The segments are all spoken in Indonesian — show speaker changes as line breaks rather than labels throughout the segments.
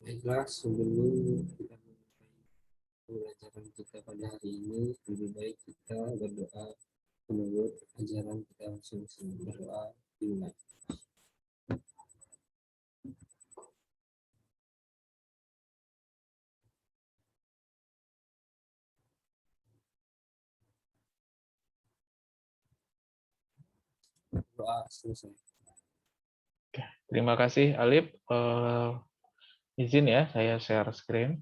Baiklah, sebelum kita mulai pelajaran kita pada hari ini, lebih baik kita berdoa menurut ajaran kita masing-masing. Berdoa dimulai. Doa selesai.
Terima kasih, Alif. Izin ya, saya share screen.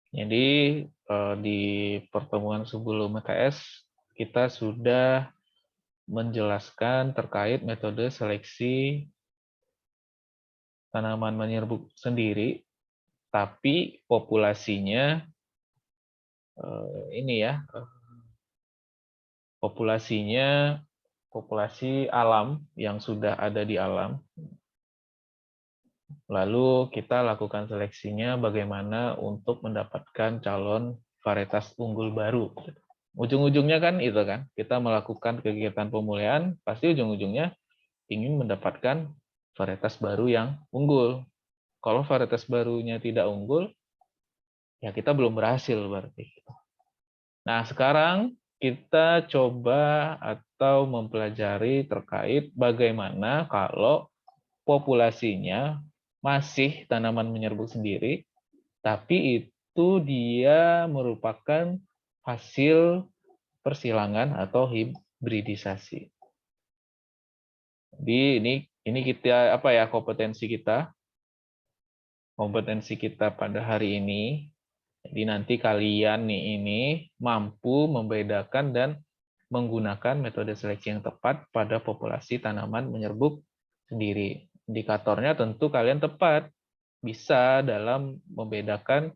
Jadi, di pertemuan sebelum MTS, kita sudah menjelaskan terkait metode seleksi tanaman menyerbuk sendiri, tapi populasinya ini ya, populasi alam yang sudah ada di alam. Lalu kita lakukan seleksinya bagaimana untuk mendapatkan calon varietas unggul baru. Ujung-ujungnya kan itu kan, kita melakukan kegiatan pemulihan, pasti ujung-ujungnya ingin mendapatkan varietas baru yang unggul. Kalau varietas barunya tidak unggul, ya kita belum berhasil berarti. Nah, sekarang kita coba atau mempelajari terkait bagaimana kalau populasinya masih tanaman menyerbuk sendiri, tapi itu dia merupakan hasil persilangan atau hibridisasi. Jadi ini kita apa ya kompetensi kita pada hari ini. Jadi nanti kalian nih ini mampu membedakan dan menggunakan metode seleksi yang tepat pada populasi tanaman menyerbuk sendiri. Indikatornya tentu kalian tepat, bisa dalam membedakan,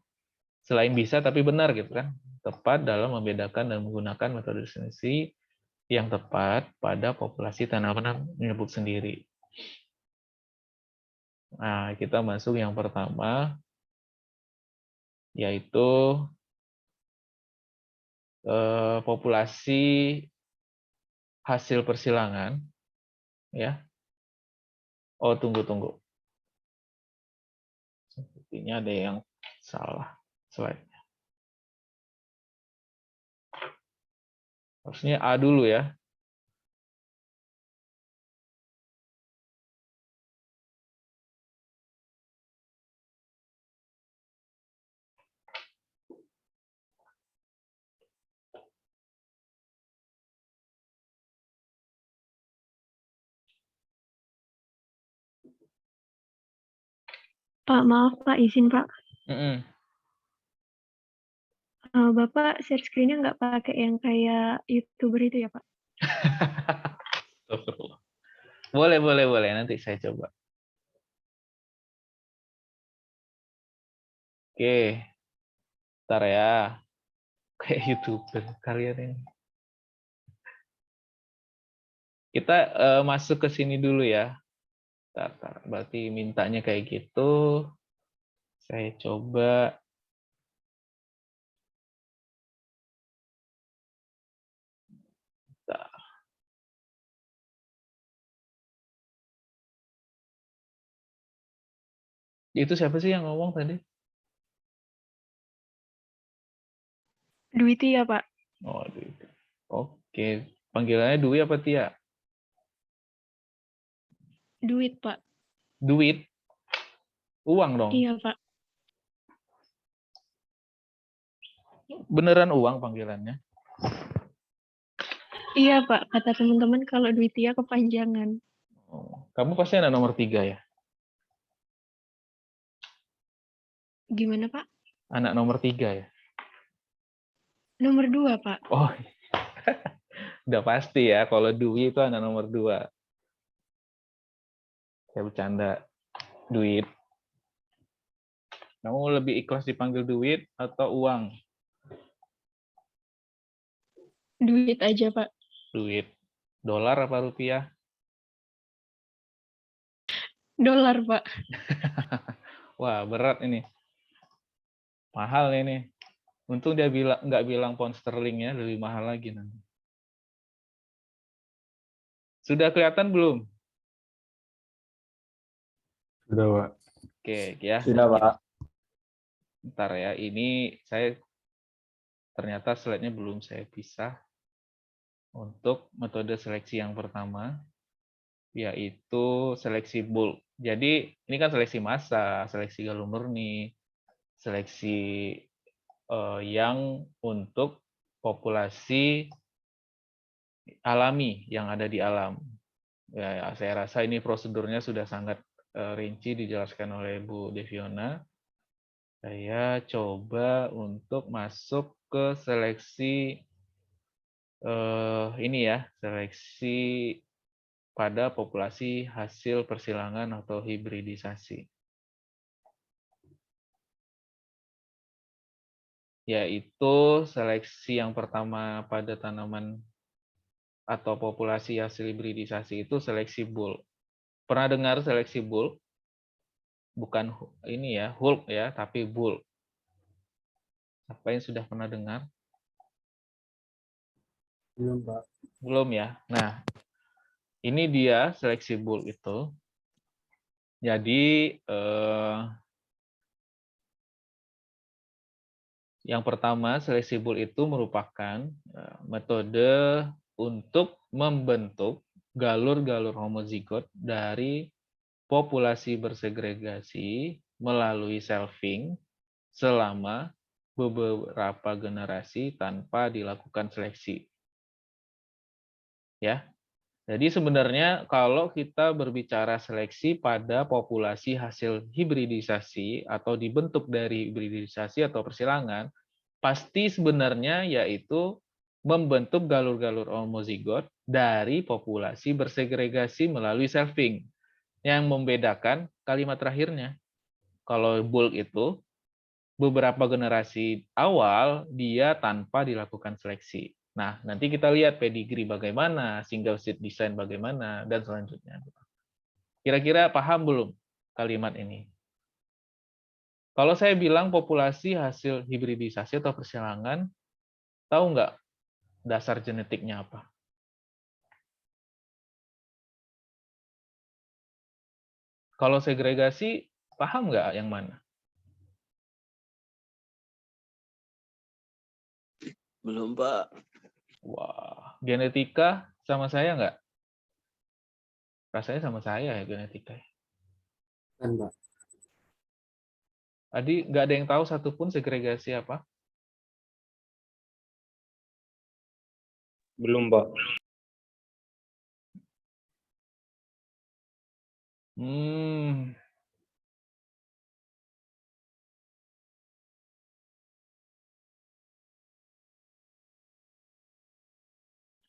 selain bisa tapi benar gitu kan, tepat dalam membedakan dan menggunakan metode seleksi yang tepat pada populasi tanaman menyerbuk sendiri. Nah, kita masuk yang pertama, yaitu populasi hasil persilangan, ya. Oh, tunggu. Sepertinya ada yang salah slide-nya. Harusnya A dulu ya.
Pak, maaf Pak, izin Pak. Bapak share screen-nya nggak pakai yang kayak YouTuber itu ya Pak?
Boleh. Nanti saya coba. Oke. Ntar ya. Kayak YouTuber kalian ini. Kita masuk ke sini dulu ya. Ntar. Berarti mintanya kayak gitu. Saya coba. Ntar. Itu siapa sih yang ngomong tadi?
Duiti ya Pak?
Oh, Dwi. Oke. Panggilannya Dwi apa Tia?
Duit Pak.
Duit. Uang dong.
Iya Pak.
Beneran uang panggilannya?
Iya Pak, kata teman-teman kalau Duitia kepanjangan.
Oh, kamu pasti anak nomor 3 ya?
Gimana Pak?
Anak nomor 3 ya?
Nomor 2 Pak.
Oh, udah pasti ya. Kalau Dwi itu anak nomor 2. Saya bercanda. Duit. Kamu lebih ikhlas dipanggil duit atau uang?
Duit aja Pak.
Duit. Dolar apa rupiah?
Dolar Pak.
Wah, berat ini. Mahal ini. Untung dia nggak bilang pound sterling ya, lebih mahal lagi nanti. Sudah kelihatan belum?
Sudah, Pak.
Oke, ya.
Sudah, Pak.
Bentar ya, ini saya ternyata slide-nya belum saya pisah. Untuk metode seleksi yang pertama, yaitu seleksi bulk. Jadi ini kan seleksi massa, seleksi galur murni, seleksi yang untuk populasi alami yang ada di alam. Ya, saya rasa ini prosedurnya sudah sangat rinci dijelaskan oleh Bu Deviona. Saya coba untuk masuk ke seleksi ini ya, seleksi pada populasi hasil persilangan atau hibridisasi. Yaitu seleksi yang pertama pada tanaman atau populasi hasil hibridisasi itu seleksi bulk. Pernah dengar seleksi bulk? Bukan ini ya, Hulk ya, tapi bulk. Apa yang sudah pernah dengar?
Belum, Pak.
Belum ya. Nah, ini dia seleksi bulk itu. Jadi yang pertama, seleksi bulk itu merupakan metode untuk membentuk galur-galur homozigot dari populasi bersegregasi melalui selfing selama beberapa generasi tanpa dilakukan seleksi. Ya. Jadi sebenarnya kalau kita berbicara seleksi pada populasi hasil hibridisasi atau dibentuk dari hibridisasi atau persilangan, pasti sebenarnya yaitu membentuk galur-galur homozigot dari populasi bersegregasi melalui selfing. Yang membedakan kalimat terakhirnya. Kalau bulk itu beberapa generasi awal dia tanpa dilakukan seleksi. Nah, nanti kita lihat pedigree bagaimana, single seed design bagaimana, dan selanjutnya. Kira-kira paham belum kalimat ini? Kalau saya bilang populasi hasil hibridisasi atau persilangan, tahu nggak dasar genetiknya apa? Kalau segregasi, paham nggak yang mana?
Belum, Pak.
Wah, genetika sama saya nggak? Rasanya sama saya ya genetika.
Kan, Pak.
Tadi nggak ada yang tahu satupun segregasi apa?
Belum, Pak.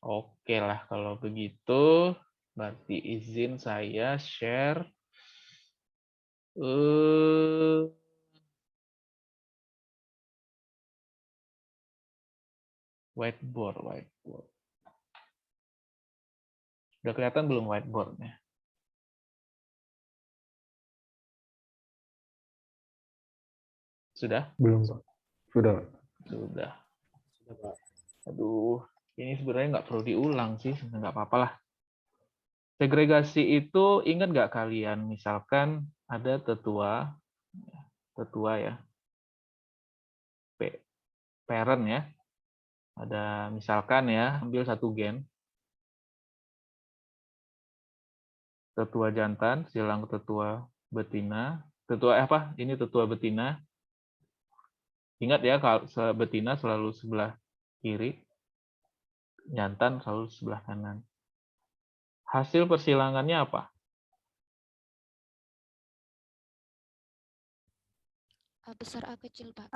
Oke lah kalau begitu, berarti izin saya share whiteboard. Udah kelihatan belum whiteboardnya? Sudah?
Belum, Pak. Sudah, Pak.
Sudah.
Sudah, Pak.
Aduh, ini sebenarnya nggak perlu diulang sih, nggak apa-apa lah. Segregasi itu ingat nggak kalian? Misalkan ada tetua ya, parent ya, ada misalkan ya, ambil satu gen, tetua jantan, silang tetua betina, ini tetua betina. Ingat ya, kalau betina selalu sebelah kiri, jantan selalu sebelah kanan. Hasil persilangannya apa?
A besar A kecil, Pak.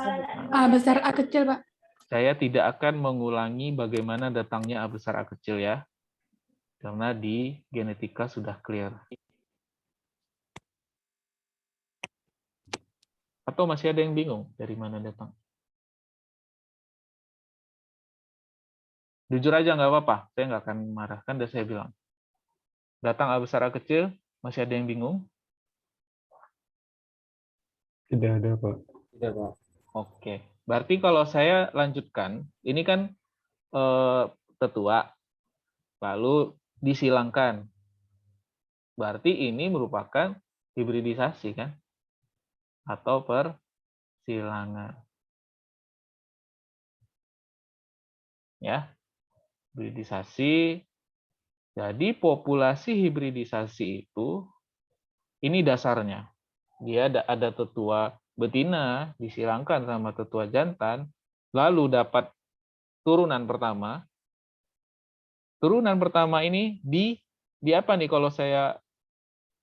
A besar A kecil, Pak.
Saya tidak akan mengulangi bagaimana datangnya A besar A kecil ya. Karena di genetika sudah clear. Atau masih ada yang bingung dari mana datang? Jujur aja nggak apa-apa, saya nggak akan marah. Kan udah saya bilang. Datang A besar A kecil, masih ada yang bingung?
Tidak ada, Pak.
Tidak, Pak.
Oke, berarti kalau saya lanjutkan, ini kan tetua, lalu disilangkan. Berarti ini merupakan hibridisasi kan? Atau persilangan. Ya, hibridisasi. Jadi populasi hibridisasi itu ini dasarnya. Dia ada tetua betina disilangkan sama tetua jantan, lalu dapat turunan pertama. Turunan pertama ini di apa nih kalau saya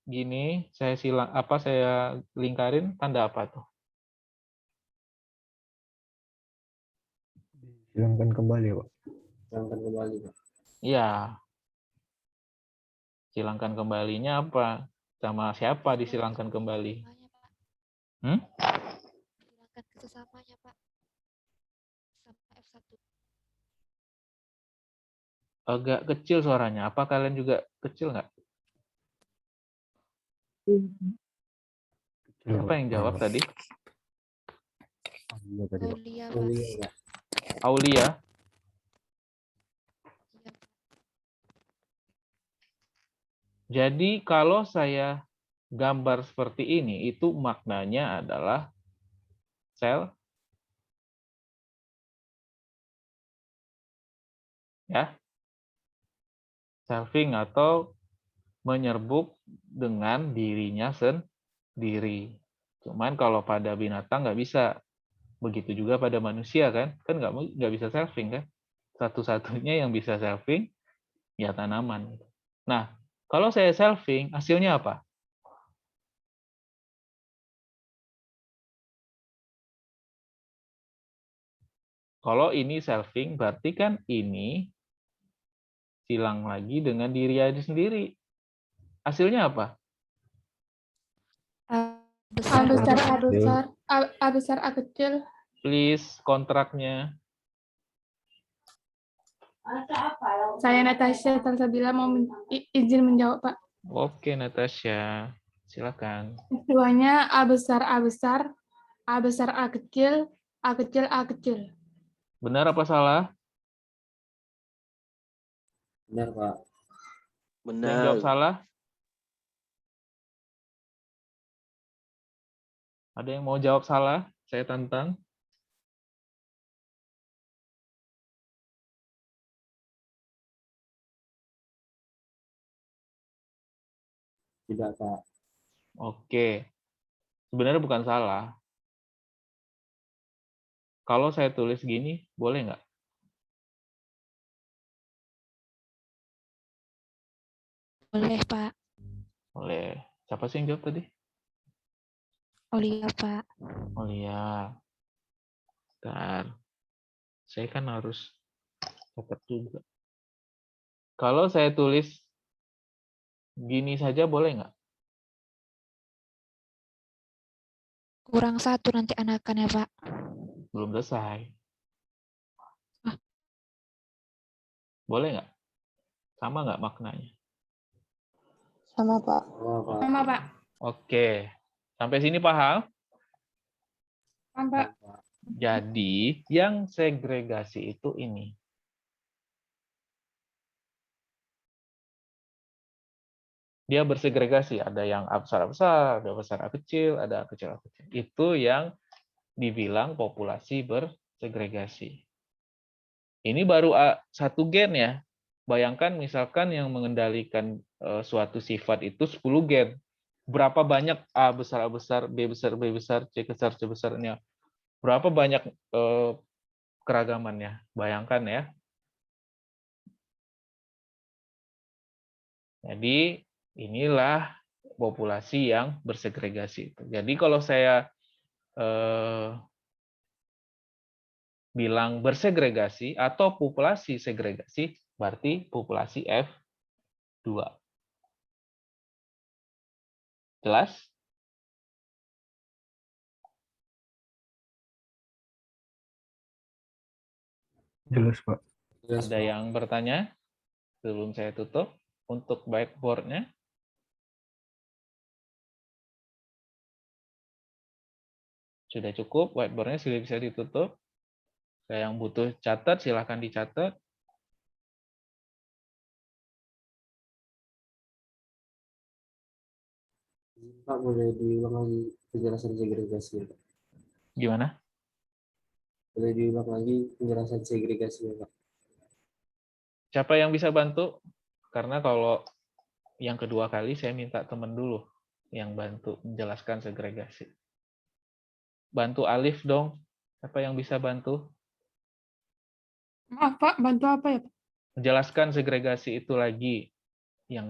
gini, saya lingkarin tanda apa tuh?
Silangkan kembali, Pak.
Silangkan kembali, Pak.
Iya. Silangkan kembalinya apa? Sama siapa disilangkan kembali?
Sesamanya, Pak. Silangkan ke sesamanya, Pak. Sama F1.
Agak kecil suaranya. Apa kalian juga kecil nggak? Siapa yang jawab tadi?
Iya tadi, Pak.
Aulia,
Oh
Pak.
iya, Pak.
Aulia.
Iya, Pak.
Jadi kalau saya gambar seperti ini, itu maknanya adalah sel, ya, selfing atau menyerbuk dengan dirinya sendiri. Cuman kalau pada binatang nggak bisa. Begitu juga pada manusia kan nggak bisa selfing kan. Satu-satunya yang bisa selfing ya tanaman. Nah, kalau saya selfing, hasilnya apa? Kalau ini selfing, berarti kan ini silang lagi dengan diri aja sendiri. Hasilnya apa?
A
A
besar, A
besar, A
besar.
besar, A besar, A kecil.
Please, kontraknya.
Saya Natasha Salsabila mau izin menjawab, Pak.
Oke, Natasha. Silakan.
Keduanya A besar, A besar, A besar, A kecil, A kecil, A kecil.
Benar apa salah?
Benar, Pak.
Ada yang jawab
Benar.
salah? Ada yang mau jawab salah? Saya tantang.
Tidak, Pak.
Oke. Sebenarnya bukan salah. Kalau saya tulis gini, boleh nggak?
Boleh, Pak.
Boleh. Siapa sih yang jawab tadi?
Aulia, Pak.
Oh iya. Bentar. Saya kan harus catat juga. Kalau saya tulis gini saja boleh nggak?
Kurang satu nanti anakannya, Pak.
Belum selesai.
Ah.
Boleh nggak? Sama nggak maknanya?
Sama, Pak.
Oh, Pak.
Sama, Pak.
Oke. Sampai sini paham?
Sama, Pak.
Pak.
Jadi, yang segregasi itu ini. Dia bersegregasi. Ada yang A besar-besar, ada besar A kecil, ada A kecil A kecil. Itu yang dibilang populasi bersegregasi. Ini baru satu gen ya. Bayangkan misalkan yang mengendalikan suatu sifat itu 10 gen. Berapa banyak A besar, B besar, B besar, C besar, C besarnya. Berapa banyak keragamannya. Bayangkan ya. Jadi inilah populasi yang bersegregasi. Jadi kalau saya bilang bersegregasi atau populasi segregasi, berarti populasi F2. Jelas?
Jelas, Pak.
Jelas,
Ada
Pak.
yang bertanya sebelum saya tutup untuk whiteboard-nya? Sudah cukup, whiteboard-nya sudah bisa ditutup. Yang butuh catat, silahkan dicatat.
Pak, boleh diulang lagi penjelasan segregasi ya, Pak?
Gimana?
Boleh diulang lagi penjelasan segregasi ya, Pak?
Siapa yang bisa bantu? Karena kalau yang kedua kali saya minta teman dulu yang bantu menjelaskan segregasi. Bantu Alif dong. Siapa yang bisa bantu?
Maaf Pak, bantu apa ya Pak?
Menjelaskan segregasi itu lagi yang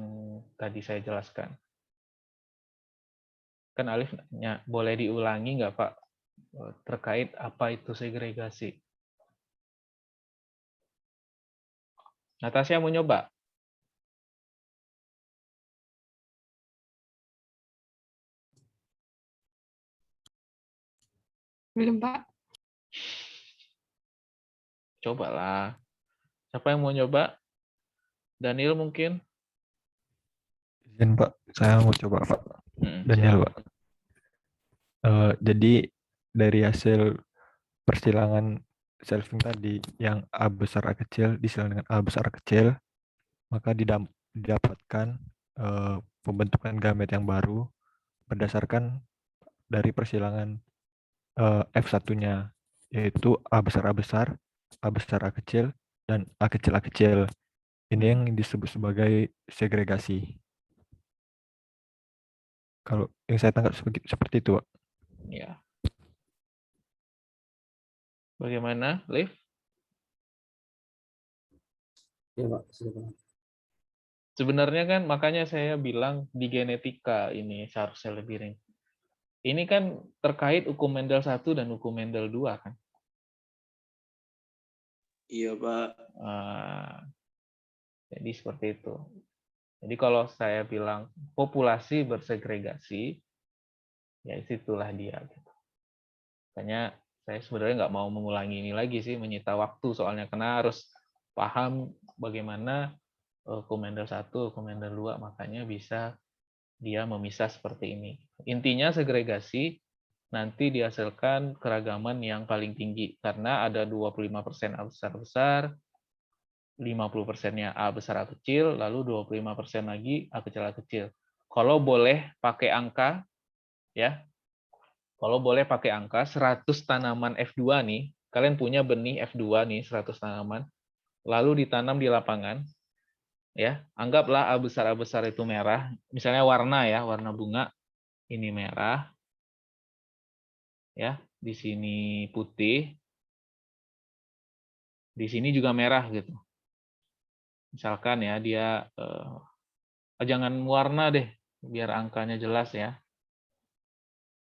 tadi saya jelaskan. Kan Alif nanya, boleh diulangi nggak Pak terkait apa itu segregasi? Natasha mau nyoba?
Belum Pak.
Cobalah. Siapa yang mau nyoba? Daniel mungkin?
Izin Pak, saya mau coba Pak. Daniel
Siap.
Pak. Jadi dari hasil persilangan selving tadi yang A besar A kecil disilang dengan A besar A kecil, maka didapatkan pembentukan gamet yang baru berdasarkan dari persilangan F1-nya, yaitu A besar A kecil, dan A kecil A kecil. Ini yang disebut sebagai segregasi. Kalau yang saya tangkap seperti itu, Pak.
Ya. Bagaimana, Liv?
Ya, Pak, silakan.
Sebenarnya kan makanya saya bilang di genetika ini seharusnya lebih ring. Ini kan terkait hukum Mendel 1 dan hukum Mendel 2 kan.
Iya, Pak.
Jadi seperti itu. Jadi kalau saya bilang populasi bersegregasi, ya itulah dia. Gitu. Makanya saya sebenarnya nggak mau mengulangi ini lagi sih, menyita waktu soalnya karena harus paham bagaimana hukum Mendel 1, hukum Mendel 2, makanya bisa dia memisah seperti ini. Intinya segregasi nanti dihasilkan keragaman yang paling tinggi karena ada 25% A besar-besar, 50%-nya A besar A kecil, lalu 25% lagi A kecil A kecil. Kalau boleh pakai angka, ya, kalau boleh pakai angka 100 tanaman F2 nih, kalian punya benih F2 nih 100 tanaman, lalu ditanam di lapangan, ya, anggaplah A besar itu merah, misalnya warna ya, warna bunga, ini merah, ya, di sini putih, di sini juga merah gitu. Misalkan ya dia jangan warna deh, biar angkanya jelas ya.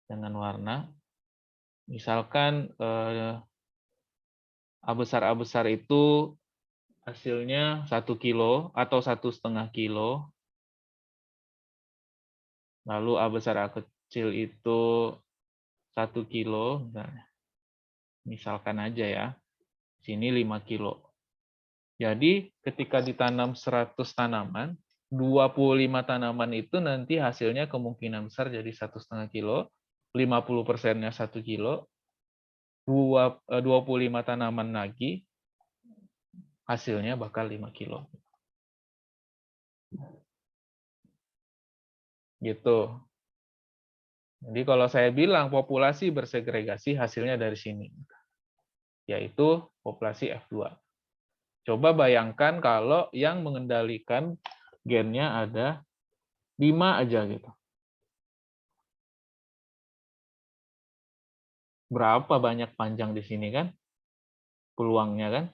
Jangan warna. Misalkan A besar itu hasilnya 1 kilo atau 1,5 kilo. Lalu A besar A kecil itu 1 kilo, misalkan aja ya. Sini 5 kilo. Jadi ketika ditanam 100 tanaman, 25 tanaman itu nanti hasilnya kemungkinan besar jadi 1,5 kilo, 50%-nya 1 kilo, 25 tanaman lagi hasilnya bakal 5 kilo. Gitu. Jadi kalau saya bilang populasi bersegregasi hasilnya dari sini, yaitu populasi F2. Coba bayangkan kalau yang mengendalikan gennya ada 5 aja gitu. Berapa banyak panjang di sini kan? Peluangnya kan?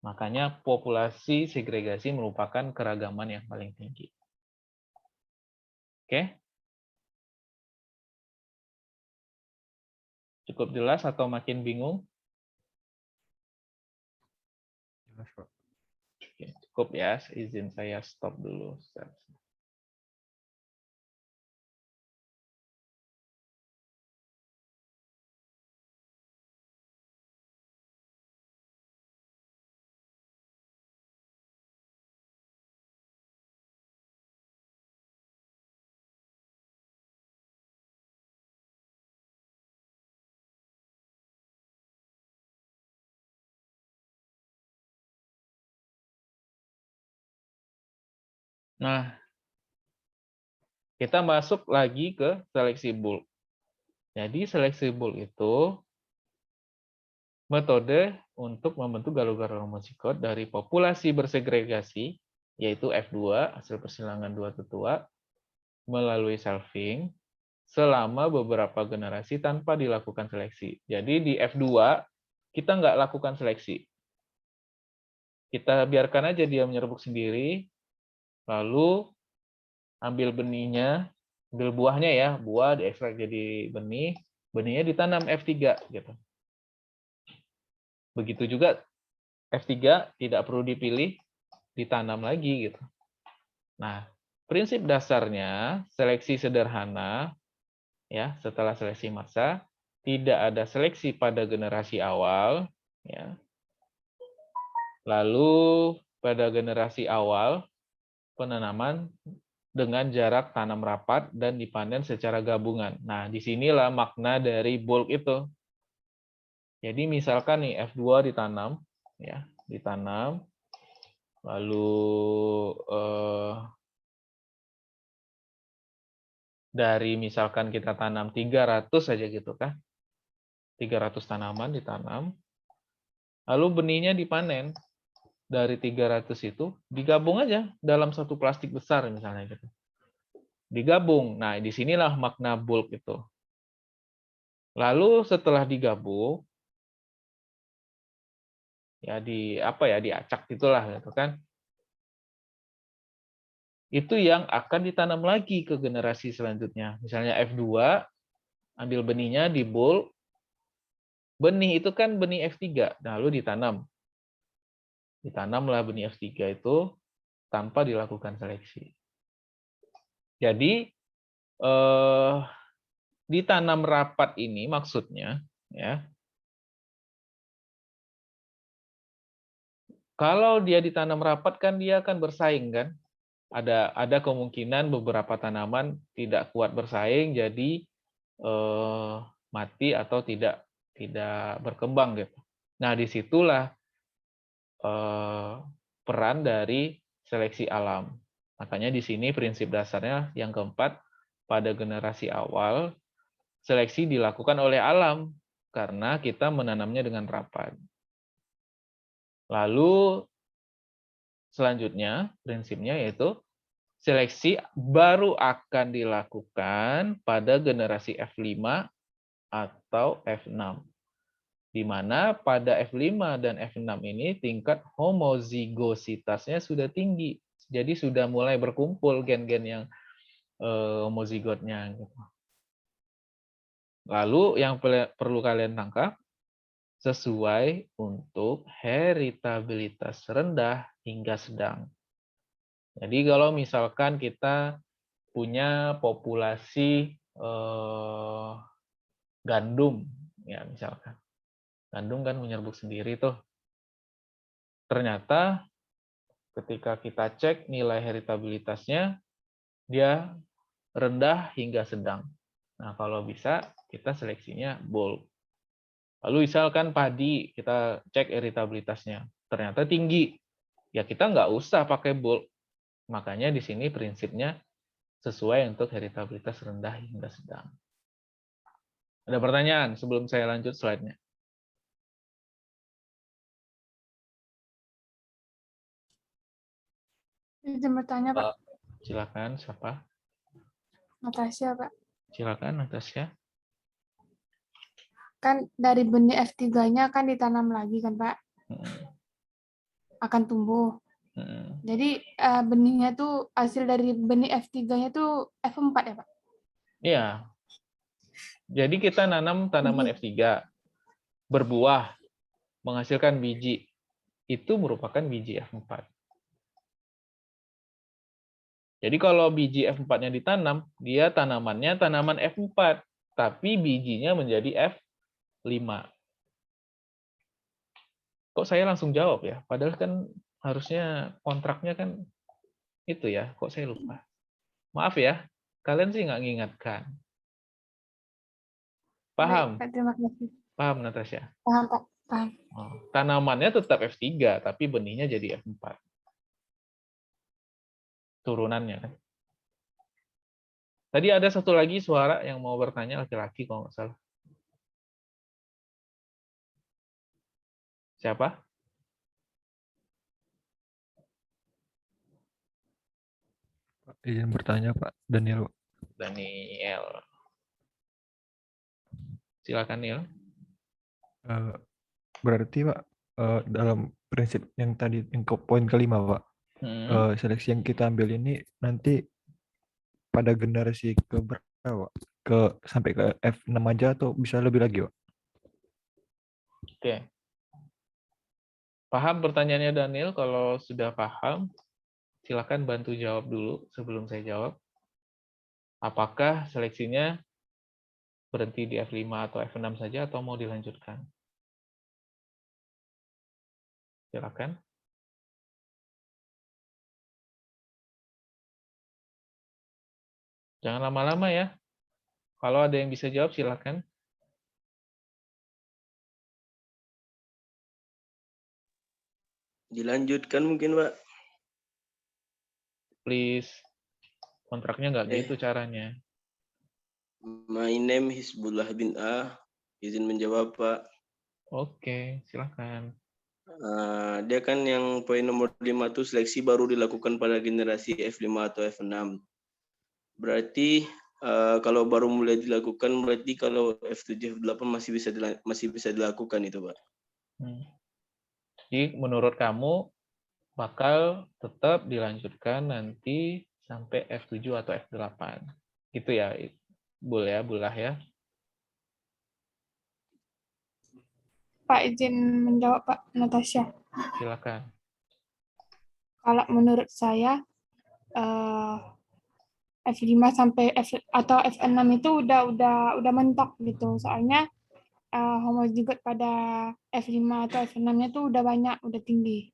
Makanya populasi segregasi merupakan keragaman yang paling tinggi. Oke? Cukup jelas atau makin bingung?
Jelas, Pak.
Oke, cukup ya, izin saya stop dulu. Nah, Kita masuk lagi ke seleksi bulk. Jadi seleksi bulk itu metode untuk membentuk galuh-galuh homozigot dari populasi bersegregasi, yaitu F2, hasil persilangan dua tetua, melalui selfing, selama beberapa generasi tanpa dilakukan seleksi. Jadi di F2, kita nggak lakukan seleksi. Kita biarkan aja dia menyerbuck sendiri, lalu ambil benihnya, ambil buahnya ya, buah diekstrak jadi benih, benihnya ditanam F3 gitu. Begitu juga F3 tidak perlu dipilih, ditanam lagi gitu. Nah, prinsip dasarnya seleksi sederhana ya, setelah seleksi massa tidak ada seleksi pada generasi awal ya. Lalu pada generasi awal penanaman dengan jarak tanam rapat dan dipanen secara gabungan. Nah, disinilah makna dari bulk itu. Jadi misalkan nih F2 ditanam, ya, ditanam, lalu dari misalkan kita tanam 300 saja gitu kan, 300 tanaman ditanam, lalu benihnya dipanen. Dari 300 itu digabung aja dalam satu plastik besar misalnya gitu. Digabung. Nah, disinilah makna bulk itu. Lalu setelah digabung, ya diacak gitulah gitu kan. Itu yang akan ditanam lagi ke generasi selanjutnya. Misalnya F2, ambil benihnya di bulk. Benih itu kan benih F3, lalu ditanam. Ditanamlah benih F3 itu tanpa dilakukan seleksi. Jadi ditanam rapat ini maksudnya ya. Kalau dia ditanam rapat kan dia akan bersaing kan. Ada kemungkinan beberapa tanaman tidak kuat bersaing jadi mati atau tidak berkembang gitu. Nah, disitulah peran dari seleksi alam. Makanya di sini prinsip dasarnya yang keempat, pada generasi awal seleksi dilakukan oleh alam karena kita menanamnya dengan rapat. Lalu selanjutnya prinsipnya yaitu seleksi baru akan dilakukan pada generasi F5 atau F6. Di mana pada F5 dan F6 ini tingkat homozigositasnya sudah tinggi. Jadi sudah mulai berkumpul gen-gen yang homozigotnya. Lalu yang perlu kalian tangkap, sesuai untuk heritabilitas rendah hingga sedang. Jadi kalau misalkan kita punya populasi gandum, ya misalkan. Gandum kan menyerbuk sendiri tuh. Ternyata ketika kita cek nilai heritabilitasnya, dia rendah hingga sedang. Nah, kalau bisa kita seleksinya bulk. Lalu misalkan padi, kita cek heritabilitasnya. Ternyata tinggi. Ya kita nggak usah pakai bulk. Makanya di sini prinsipnya sesuai untuk heritabilitas rendah hingga sedang. Ada pertanyaan sebelum saya lanjut slide-nya?
Izin bertanya, Pak.
Silakan, siapa?
Natasha, Pak.
Silakan, Natasha.
Kan dari benih F3-nya kan ditanam lagi kan, Pak? Akan tumbuh. Jadi benihnya tuh hasil dari benih F3-nya tuh F4 ya, Pak?
Iya. Jadi kita nanam tanaman F3, berbuah, menghasilkan biji. Itu merupakan biji F4. Jadi kalau biji F4-nya ditanam, dia tanamannya tanaman F4, tapi bijinya menjadi F5. Kok saya langsung jawab ya? Padahal kan harusnya kontraknya kan itu ya, kok saya lupa. Maaf ya, kalian sih nggak ngingatkan. Paham?
Baik, Pak, terima kasih.
Paham, Natasha?
Paham, Pak. Paham.
Oh, tanamannya tetap F3, tapi benihnya jadi F4. Turunannya kan. Tadi ada satu lagi suara yang mau bertanya, laki-laki kalau nggak salah. Siapa?
Izin bertanya Pak Daniel.
Daniel. Silakan, Neil.
Berarti Pak, dalam prinsip yang tadi yang ke poin kelima Pak, seleksi yang kita ambil ini nanti pada generasi ke berapa? Sampai ke F6 aja atau bisa lebih lagi Pak?
Oke. Paham pertanyaannya Daniel? Kalau sudah paham, silakan bantu jawab dulu sebelum saya jawab. Apakah seleksinya berhenti di F5 atau F6 saja atau mau dilanjutkan? Silakan. Jangan lama-lama ya. Kalau ada yang bisa jawab, silakan.
Dilanjutkan mungkin, Pak.
Please. Kontraknya nggak gitu caranya.
My name Hizbullah bin A. Izin menjawab, Pak.
Oke, silakan.
Dia kan yang poin nomor 5 itu seleksi baru dilakukan pada generasi F5 atau F6. Berarti kalau baru mulai dilakukan, berarti kalau F7, F8 masih bisa dilakukan itu, Pak.
Jadi menurut kamu bakal tetap dilanjutkan nanti sampai F7 atau F8. Gitu ya, Bulah ya.
Pak izin menjawab Pak Natasha.
Silakan.
Kalau menurut saya F5 sampai atau F6 itu udah mentok gitu. Soalnya homozigot pada F5 atau F6-nya tuh udah banyak, udah tinggi.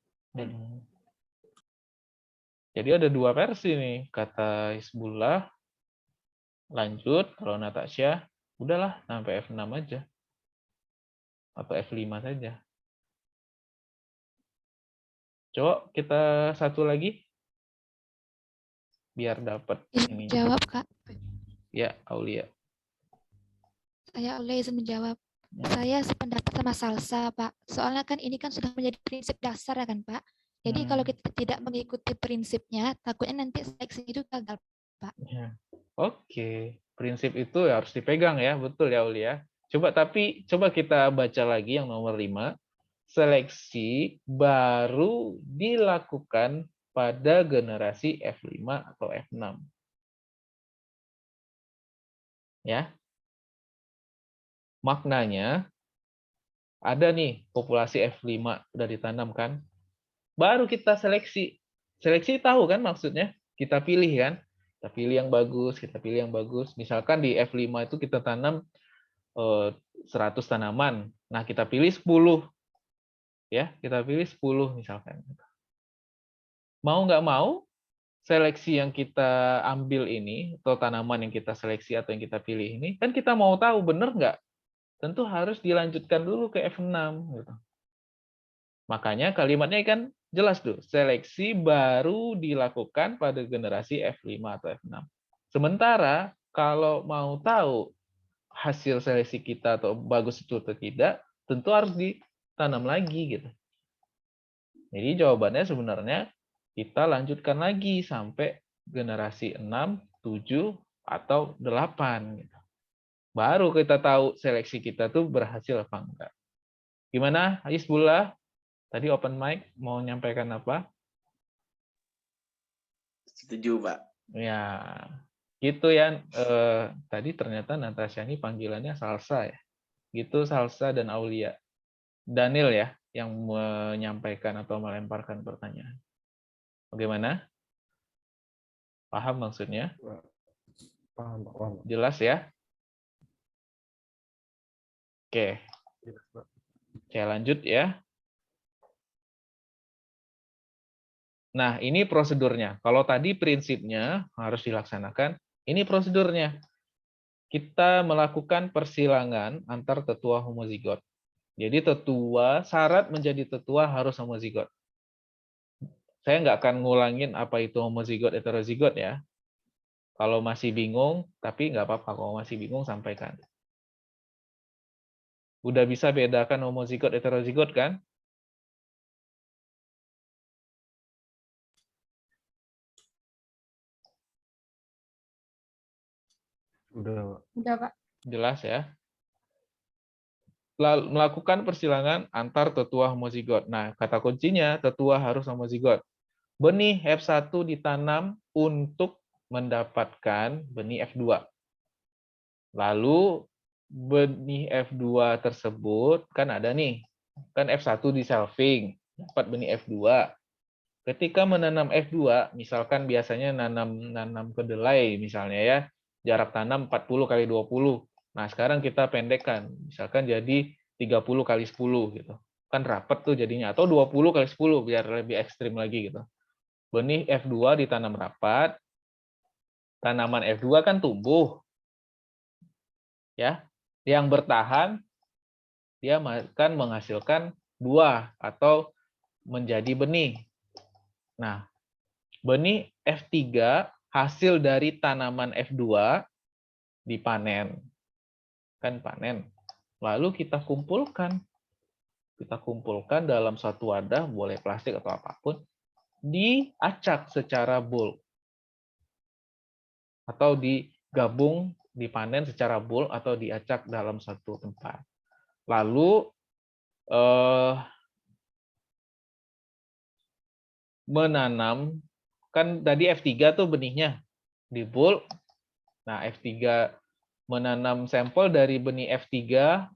Jadi ada dua versi nih, kata Hizbullah. Lanjut, kalau Natasha, udahlah sampai F6 aja. Atau F5 saja. Coba kita satu lagi. Biar dapat ini.
Jawab, Kak.
Ya, Aulia.
Saya Aulia izin menjawab. Saya sependapat sama Salsa, Pak. Soalnya kan ini kan sudah menjadi prinsip dasar ya kan, Pak. Jadi kalau kita tidak mengikuti prinsipnya, takutnya nanti seleksi itu gagal, Pak.
Ya. Oke, prinsip itu harus dipegang ya, betul ya Aulia. Coba kita baca lagi yang nomor 5. Seleksi baru dilakukan pada generasi F5 atau F6. Ya. Maknanya ada nih populasi F5 udah ditanam kan. Baru kita seleksi. Seleksi tahu kan maksudnya? Kita pilih kan? Kita pilih yang bagus, kita pilih yang bagus. Misalkan di F5 itu kita tanam 100 tanaman. Nah, kita pilih 10. Ya, kita pilih 10 misalkan. Mau nggak mau, seleksi yang kita ambil ini, atau tanaman yang kita seleksi atau yang kita pilih ini, kan kita mau tahu benar nggak? Tentu harus dilanjutkan dulu ke F6. Gitu. Makanya kalimatnya kan jelas tuh, seleksi baru dilakukan pada generasi F5 atau F6. Sementara kalau mau tahu hasil seleksi kita atau bagus itu atau tidak, tentu harus ditanam lagi gitu. Jadi jawabannya sebenarnya kita lanjutkan lagi sampai generasi 6, 7, atau 8. Gitu. Baru kita tahu seleksi kita tuh berhasil apa enggak. Gimana, Hizbullah? Tadi open mic mau nyampaikan apa?
Setuju, Pak.
Ya, gitu ya. Tadi ternyata Natasha ini panggilannya Salsa ya. Gitu Salsa dan Aulia. Daniel ya yang menyampaikan atau melemparkan pertanyaan. Bagaimana? Paham maksudnya?
Paham, paham.
Jelas ya? Oke. Saya lanjut ya. Nah, ini prosedurnya. Kalau tadi prinsipnya harus dilaksanakan, ini prosedurnya. Kita melakukan persilangan antar tetua homozigot. Jadi syarat menjadi tetua harus homozigot. Saya nggak akan ngulangin apa itu homozigot, heterozigot ya. Kalau masih bingung, tapi nggak apa-apa. Kalau masih bingung, sampaikan. Udah bisa bedakan homozigot, heterozigot kan?
Udah,
Udah, Pak.
Jelas ya? Melakukan persilangan antar tetua homozigot. Nah, kata kuncinya tetua harus homozigot. Benih F1 ditanam untuk mendapatkan benih F2. Lalu benih F2 tersebut kan ada nih, kan F1 di selving, dapat benih F2. Ketika menanam F2, misalkan biasanya nanam kedelai misalnya ya, jarak tanam 40 kali 20. Nah, sekarang kita pendekkan, misalkan jadi 30 kali 10 gitu. Kan rapat tuh jadinya, atau 20 kali 10 biar lebih ekstrim lagi gitu. Benih F2 ditanam rapat, tanaman F2 kan tumbuh. Ya, yang bertahan dia akan menghasilkan buah atau menjadi benih. Nah, benih F3 hasil dari tanaman F2 dipanen. Kan panen. Lalu kita kumpulkan. Kita kumpulkan dalam satu wadah, boleh plastik atau apapun, diacak secara bulk. Atau digabung, dipanen secara bulk atau diacak dalam satu tempat. Lalu menanam, kan tadi F3 tuh benihnya di bulk. Nah, F3 menanam sampel dari benih F3,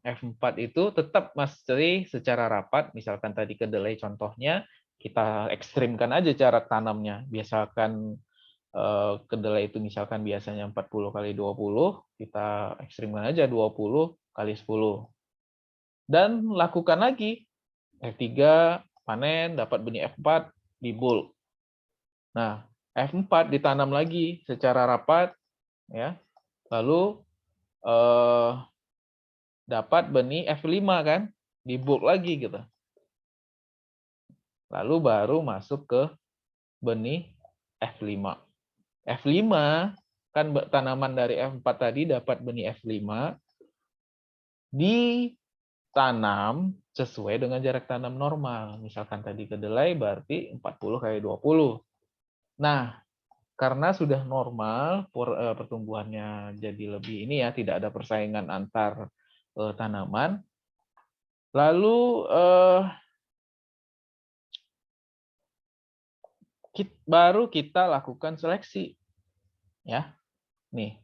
F4 itu tetap masih secara rapat. Misalkan tadi kedelai contohnya, kita ekstrimkan aja cara tanamnya. Biasakan kedelai itu misalkan biasanya 40 kali 20, kita ekstrimkan aja 20 kali 10. Dan lakukan lagi. F3 panen, dapat benih F4 di bulk. Nah, F4 ditanam lagi secara rapat, ya. Lalu dapat benih F5 kan, di bulk lagi gitu. Lalu baru masuk ke benih F5. F5 kan tanaman dari F4 tadi dapat benih F5, ditanam sesuai dengan jarak tanam normal. Misalkan tadi kedelai berarti 40 kali 20. Nah, karena sudah normal pertumbuhannya jadi lebih ini ya, tidak ada persaingan antar tanaman. Lalu baru kita lakukan seleksi. Ya. Nih.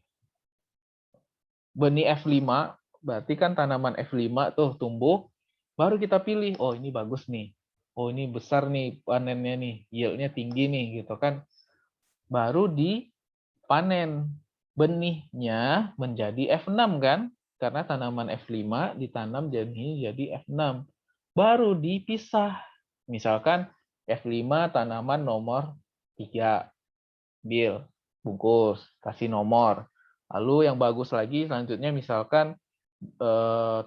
Benih F5 berarti kan tanaman F5 tuh tumbuh, baru kita pilih, oh ini bagus nih. Oh ini besar nih panennya nih, yield-nya tinggi nih gitu kan. Baru dipanen. Benihnya menjadi F6 kan? Karena tanaman F5 ditanam jadi F6. Baru dipisah. Misalkan F5 tanaman nomor 3. Bil, bungkus, kasih nomor. Lalu yang bagus lagi selanjutnya misalkan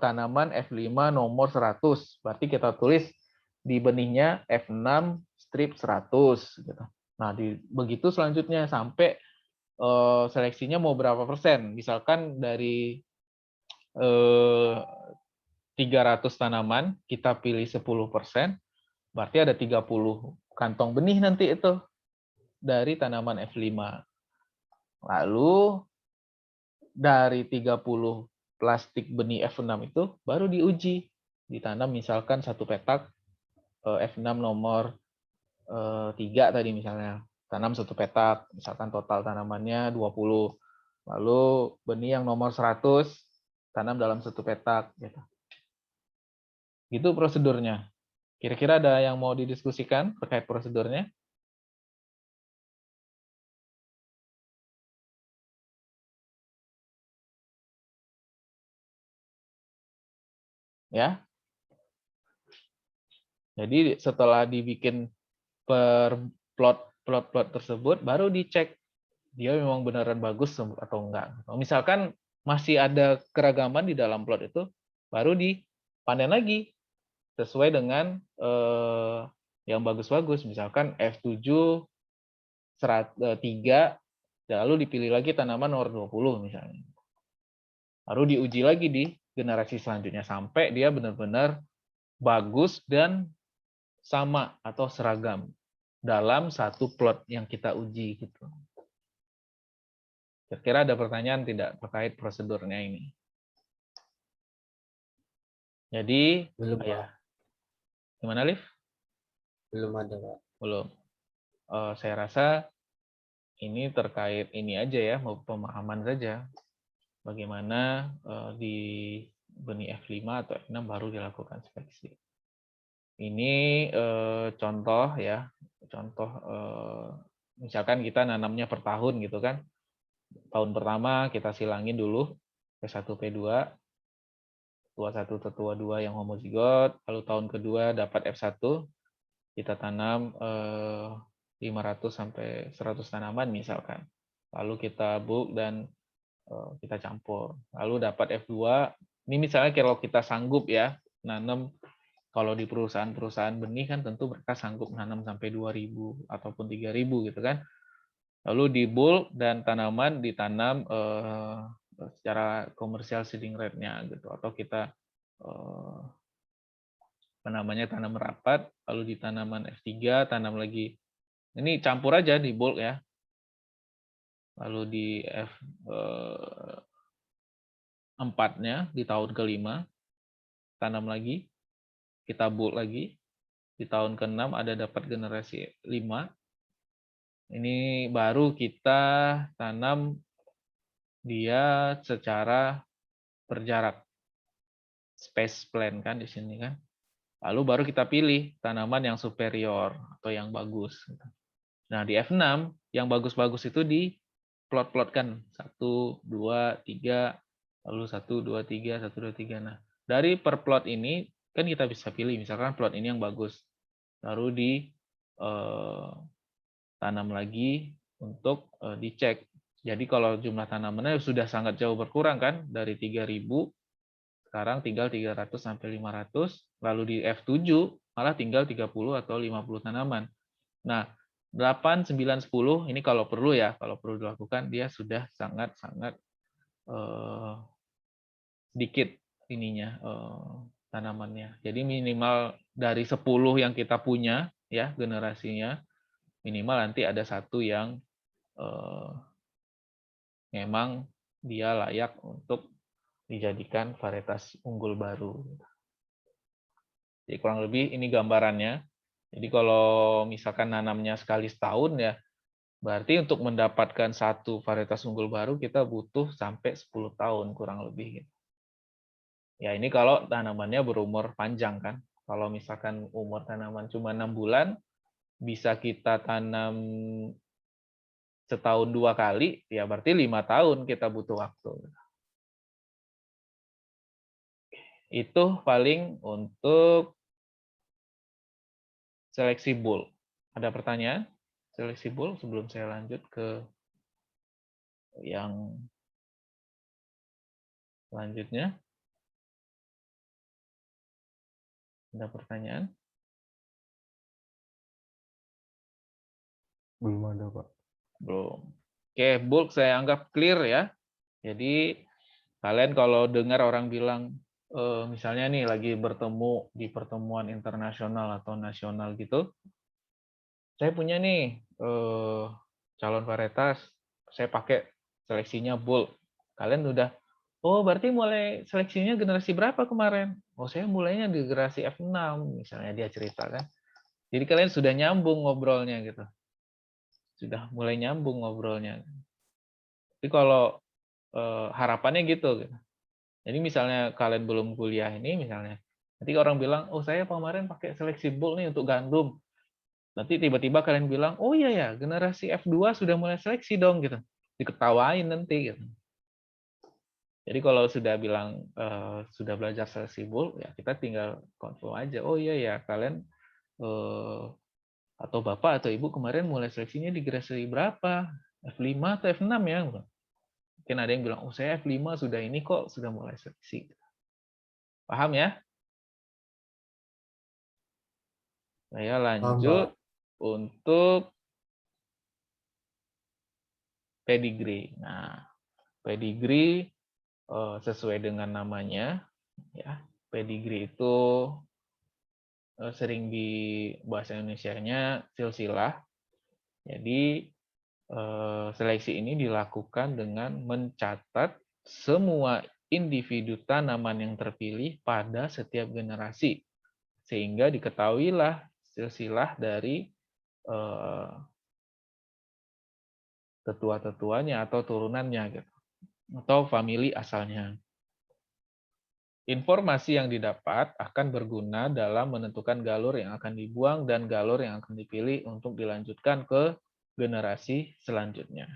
tanaman F5 nomor 100. Berarti kita tulis di benihnya F6 strip 100. Gitu. Nah, begitu selanjutnya sampai seleksinya mau berapa persen. Misalkan dari 300 tanaman, kita pilih 10%, berarti ada 30 kantong benih nanti itu dari tanaman F5. Lalu dari 30 plastik benih F6 itu baru diuji. Ditanam misalkan satu petak F6 nomor 3 tadi misalnya. Tanam satu petak, misalkan total tanamannya 20. Lalu benih yang nomor 100 tanam dalam satu petak. Gitu prosedurnya. Kira-kira ada yang mau didiskusikan terkait prosedurnya? Ya. Jadi setelah dibikin per plot tersebut, baru dicek dia memang beneran bagus atau enggak. Misalkan masih ada keragaman di dalam plot itu, baru dipanen lagi sesuai dengan yang bagus-bagus. Misalkan F7 3 Lalu dipilih lagi tanaman nomor 20 misalnya. Baru diuji lagi di generasi selanjutnya sampai dia benar-benar bagus dan sama atau seragam dalam satu plot yang kita uji gitu. Kira-kira ada pertanyaan tidak terkait prosedurnya ini? Jadi,
Belum,
ya.
Pak.
Gimana, Liv?
Belum ada, Pak.
Belum. Saya rasa ini terkait ini aja ya, pemahaman saja. Bagaimana di benih F5 atau F6 baru dilakukan seleksi. Ini contoh ya, contoh misalkan kita nanamnya per tahun gitu kan. Tahun pertama kita silangin dulu P1, P2, tua 1 tetua 2 yang homozigot, lalu tahun kedua dapat F1, kita tanam 500 sampai 100 tanaman misalkan. Lalu kita bulk dan kita campur. Lalu dapat F2, ini misalnya kalau kita sanggup ya, nanam kalau di perusahaan-perusahaan benih kan tentu mereka sanggup nanam sampai 2.000 ataupun 3.000 gitu kan. Lalu di bulk dan tanaman ditanam secara komersial seeding rate-nya gitu, atau kita tanam rapat, lalu di tanaman F3 tanam lagi. Ini campur aja di bulk ya. Lalu di F4-nya di tahun kelima tanam lagi, kita bulk lagi. Di tahun ke-6 ada dapat generasi 5. Ini baru kita tanam dia secara berjarak. Space plan kan di sini kan. Lalu baru kita pilih tanaman yang superior atau yang bagus. Nah, di F6 yang bagus-bagus itu di plot-plotkan 1, 2, 3, lalu 1, 2, 3, 1, 2, 3. Nah, dari per plot ini kan kita bisa pilih, misalkan plot ini yang bagus. Lalu di tanam lagi untuk dicek. Jadi kalau jumlah tanamannya sudah sangat jauh berkurang kan, dari 3.000 sekarang tinggal 300 sampai 500, lalu di F7 malah tinggal 30 atau 50 tanaman. Nah, 8, 9, 10 ini kalau perlu ya, kalau perlu dilakukan dia sudah sangat-sangat sedikit ininya tanamannya. Jadi minimal dari 10 yang kita punya ya generasinya, minimal nanti ada satu yang memang dia layak untuk dijadikan varietas unggul baru. Jadi kurang lebih ini gambarannya. Jadi kalau misalkan nanamnya sekali setahun ya, berarti untuk mendapatkan satu varietas unggul baru kita butuh sampai 10 tahun kurang lebih. Ya ini kalau tanamannya berumur panjang kan. Kalau misalkan umur tanaman cuma 6 bulan, bisa kita tanam setahun 2 kali, ya berarti 5 tahun kita butuh waktu. Itu paling untuk seleksi bulk. Ada pertanyaan? Seleksi bulk sebelum saya lanjut ke yang selanjutnya. Ada pertanyaan?
Belum ada, Pak.
Belum. Oke, bulk saya anggap clear ya. Jadi kalian kalau dengar orang bilang, misalnya nih lagi bertemu di pertemuan internasional atau nasional gitu, saya punya nih calon varietas, saya pakai seleksinya bulk. Kalian udah, oh berarti mulai seleksinya generasi berapa kemarin? Oh saya mulainya di generasi F6, misalnya dia cerita kan. Jadi kalian sudah nyambung ngobrolnya gitu. Sudah mulai nyambung ngobrolnya. Tapi kalau harapannya gitu. Jadi misalnya kalian belum kuliah ini misalnya, nanti orang bilang, oh saya kemarin pakai seleksi bulk nih untuk gandum. Nanti tiba-tiba kalian bilang, oh iya ya, generasi F2 sudah mulai seleksi dong gitu. Diketawain nanti gitu. Jadi kalau sudah bilang sudah belajar seleksi bulk, ya kita tinggal confirm aja. Oh iya ya, kalian atau Bapak atau Ibu kemarin mulai seleksinya di generasi berapa? F5 atau F6 ya? Mungkin ada yang bilang, oh saya F5 sudah ini kok, sudah mulai seleksi. Paham ya? Saya lanjut untuk pedigree. Nah, pedigree sesuai dengan namanya, ya. Pedigree itu sering di bahasa Indonesianya silsilah. Jadi seleksi ini dilakukan dengan mencatat semua individu tanaman yang terpilih pada setiap generasi, sehingga diketahuilah silsilah dari tetua-tetuanya atau turunannya, gitu, atau famili asalnya. Informasi yang didapat akan berguna dalam menentukan galur yang akan dibuang dan galur yang akan dipilih untuk dilanjutkan ke generasi selanjutnya.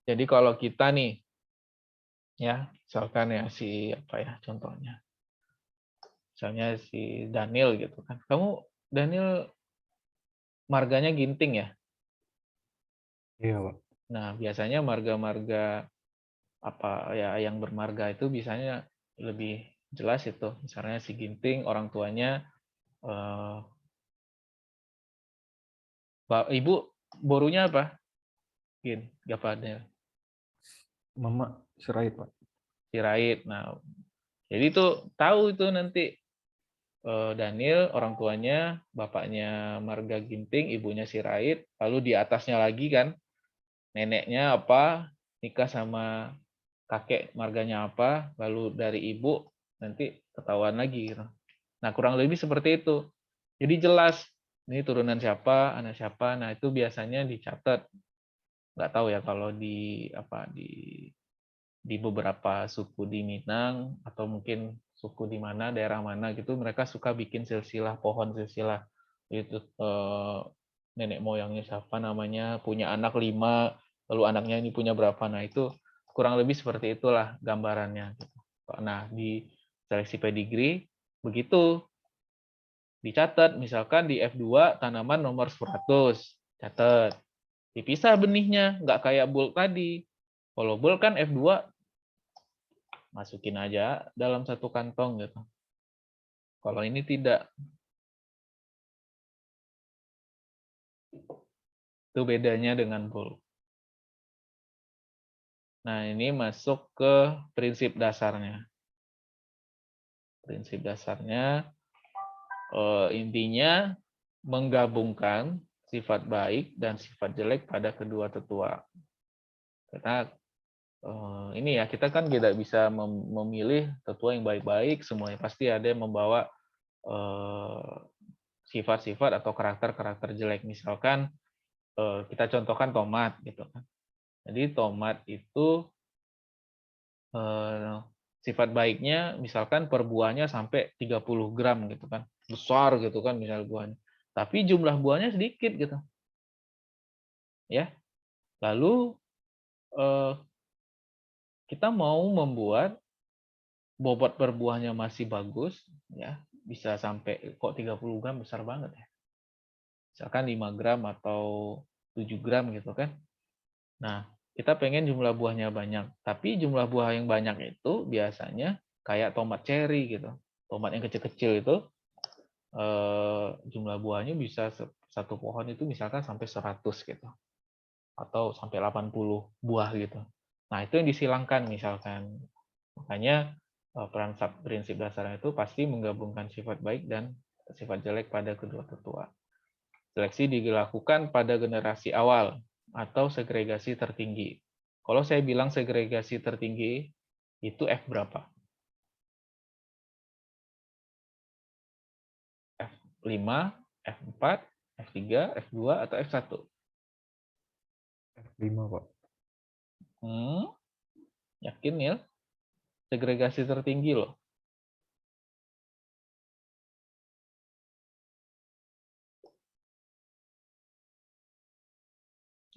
Jadi kalau kita nih, ya, misalkan ya si apa ya contohnya, misalnya si Daniel gitu kan, kamu Daniel marganya Ginting ya.
Iya, Pak.
Nah biasanya marga-marga apa ya yang bermarga itu biasanya lebih jelas itu, misalnya si Ginting orang tuanya ibu borunya apa? Gin, Daniel.
Mama Sirait, Pak.
Sirait. Nah, jadi itu tahu itu nanti Daniel orang tuanya, bapaknya marga Ginting, ibunya Sirait, lalu di atasnya lagi kan neneknya apa, nikah sama kakek marganya apa, lalu dari ibu nanti ketahuan lagi gitu. Nah, kurang lebih seperti itu. Jadi jelas ini turunan siapa, anak siapa. Nah, itu biasanya dicatat. Nggak tahu ya kalau di apa di beberapa suku di Minang atau mungkin suku di mana, daerah mana gitu, mereka suka bikin silsilah, pohon silsilah. Itu nenek moyangnya siapa namanya, punya anak 5, lalu anaknya ini punya berapa. Nah, itu kurang lebih seperti itulah gambarannya. Nah, di seleksi pedigree begitu. Dicatat, misalkan di F2 tanaman nomor 100, catat. Dipisah benihnya, nggak kayak bulk tadi. Kalau bulk kan F2 masukin aja dalam satu kantong gitu. Kalau ini tidak. Itu bedanya dengan bulk. Nah, ini masuk ke prinsip dasarnya. Prinsip dasarnya intinya menggabungkan sifat baik dan sifat jelek pada kedua tetua. Karena ini ya, kita kan tidak bisa memilih tetua yang baik-baik, semuanya pasti ada yang membawa sifat-sifat atau karakter-karakter jelek. Misalkan kita contohkan tomat gitu kan. Jadi tomat itu sifat baiknya misalkan per buahnya sampai 30 gram gitu kan. Besar gitu kan misal buahnya. Tapi jumlah buahnya sedikit gitu. Ya. Lalu kita mau membuat bobot per buahnya masih bagus, ya bisa sampai kok 30 gram besar banget ya. Misalkan 5 gram atau 7 gram gitu kan. Nah, kita pengen jumlah buahnya banyak. Tapi jumlah buah yang banyak itu biasanya kayak tomat cherry gitu. Tomat yang kecil-kecil itu jumlah buahnya bisa satu pohon itu misalkan sampai 100 gitu. Atau sampai 80 buah gitu. Nah, itu yang disilangkan misalkan. Makanya prinsip dasarnya itu pasti menggabungkan sifat baik dan sifat jelek pada kedua tetua. Seleksi dilakukan pada generasi awal atau segregasi tertinggi. Kalau saya bilang segregasi tertinggi, itu F berapa? F5, F4, F3, F2, atau F1?
F5, Pak.
Yakin ya? Segregasi tertinggi loh.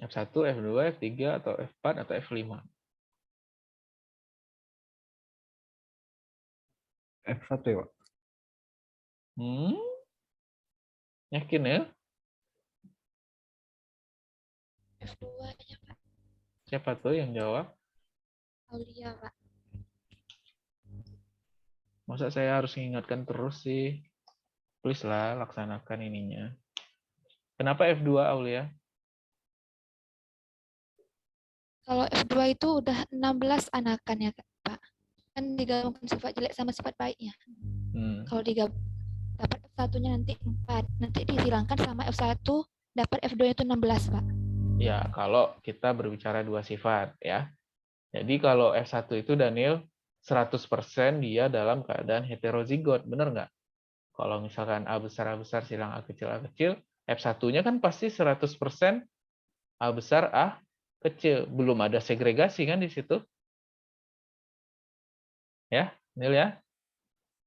F1, F2, F3, atau F4, atau F5?
F1 ya, Pak.
Yakin ya?
F2 ya, Pak.
Siapa tuh yang jawab?
Aulia, Pak.
Masa saya harus mengingatkan terus sih? Please lah, laksanakan ininya. Kenapa F2, Aulia?
Kalau F2 itu udah 16 anakan ya Pak. Kan digabungkan sifat jelek sama sifat baiknya. Kalau digabung dapat F1-nya nanti 4. Nanti dihilangkan sama F1 dapat F2 itu 16 Pak.
Ya, kalau kita berbicara dua sifat ya. Jadi kalau F1 itu Daniel 100% dia dalam keadaan heterozigot, benar nggak? Kalau misalkan A besar silang A kecil, F1-nya kan pasti 100% A besar A kecil. Belum ada segregasi kan di situ? Ya, Nil ya?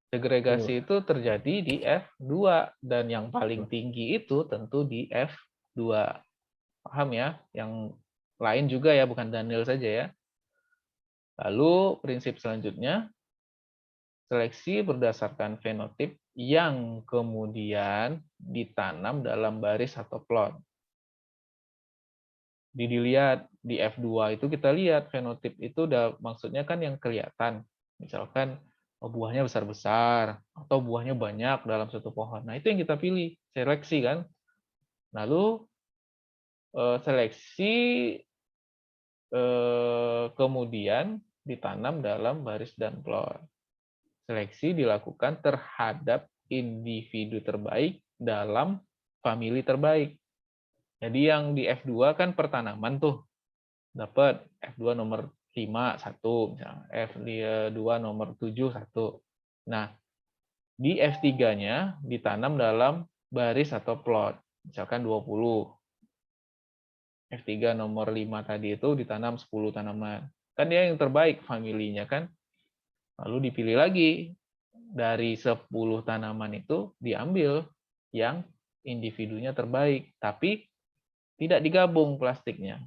Segregasi itu terjadi di F2 dan yang paling tinggi itu tentu di F2. Paham ya? Yang lain juga ya, bukan Daniel saja ya. Lalu prinsip selanjutnya, seleksi berdasarkan fenotip yang kemudian ditanam dalam baris atau plot. Dilihat di F2 itu kita lihat fenotip itu udah maksudnya kan yang kelihatan. Misalkan buahnya besar-besar atau buahnya banyak dalam satu pohon. Nah, itu yang kita pilih, seleksi kan. Lalu seleksi kemudian ditanam dalam baris dan plot. Seleksi dilakukan terhadap individu terbaik dalam famili terbaik. Jadi yang di F2 kan pertanaman tuh. Dapat F2 nomor 5, 1. Misalnya. F2 nomor 7, 1. Nah, di F3-nya ditanam dalam baris atau plot. Misalkan 20. F3 nomor 5 tadi itu ditanam 10 tanaman. Kan dia yang terbaik familinya kan. Lalu dipilih lagi. Dari 10 tanaman itu diambil yang individunya terbaik. Tapi tidak digabung plastiknya.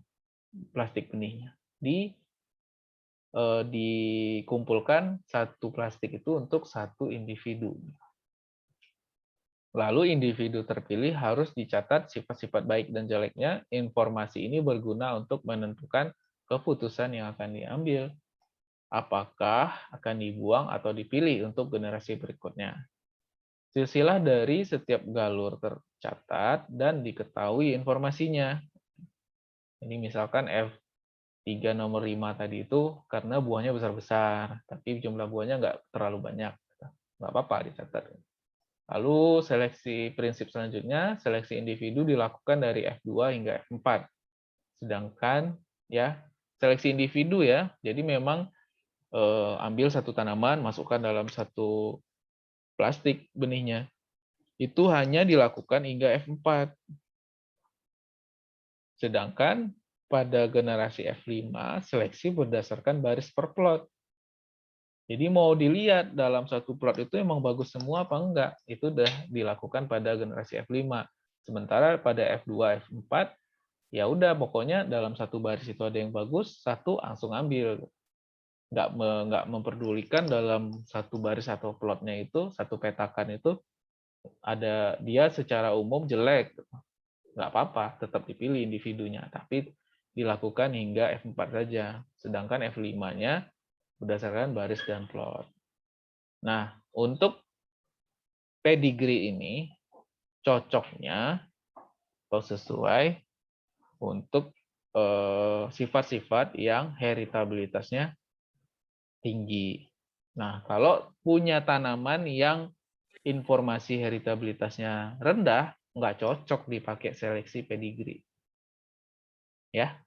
Plastik benihnya. Dikumpulkan satu plastik itu untuk satu individu. Lalu individu terpilih harus dicatat sifat-sifat baik dan jeleknya. Informasi ini berguna untuk menentukan keputusan yang akan diambil. Apakah akan dibuang atau dipilih untuk generasi berikutnya. Silsilah dari setiap galur tercatat dan diketahui informasinya. Ini misalkan F3 nomor 5 tadi itu karena buahnya besar-besar, tapi jumlah buahnya nggak terlalu banyak. Nggak apa-apa dicatat. Lalu seleksi prinsip selanjutnya, seleksi individu dilakukan dari F2 hingga F4. Sedangkan ya seleksi individu ya, jadi memang ambil satu tanaman, masukkan dalam satu plastik benihnya. Itu hanya dilakukan hingga F4. Sedangkan pada generasi F5, seleksi berdasarkan baris per plot. Jadi mau dilihat dalam satu plot itu emang bagus semua apa enggak, itu udah dilakukan pada generasi F5. Sementara pada F2, F4, ya udah pokoknya dalam satu baris itu ada yang bagus, satu langsung ambil. Nggak memperdulikan dalam satu baris atau plotnya itu, satu petakan itu, ada dia secara umum jelek. Nggak apa-apa, tetap dipilih individunya. Tapi dilakukan hingga F4 saja. Sedangkan F5-nya berdasarkan baris dan plot. Nah, untuk pedigree ini, cocoknya atau sesuai untuk sifat-sifat yang heritabilitasnya tinggi. Nah, kalau punya tanaman yang informasi heritabilitasnya rendah, nggak cocok dipakai seleksi pedigree. Ya.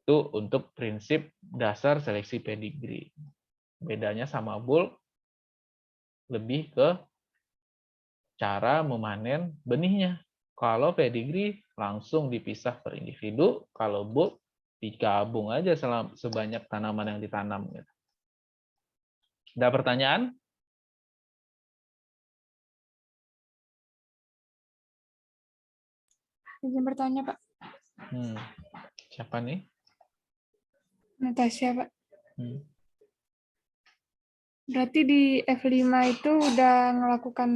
Itu untuk prinsip dasar seleksi pedigree. Bedanya sama bulk, lebih ke cara memanen benihnya. Kalau pedigree langsung dipisah per individu, kalau bulk digabung aja sebanyak tanaman yang ditanam. Ada pertanyaan?
Izin bertanya, Pak.
Siapa nih?
Natasha, Pak.
Berarti
di F5 itu udah melakukan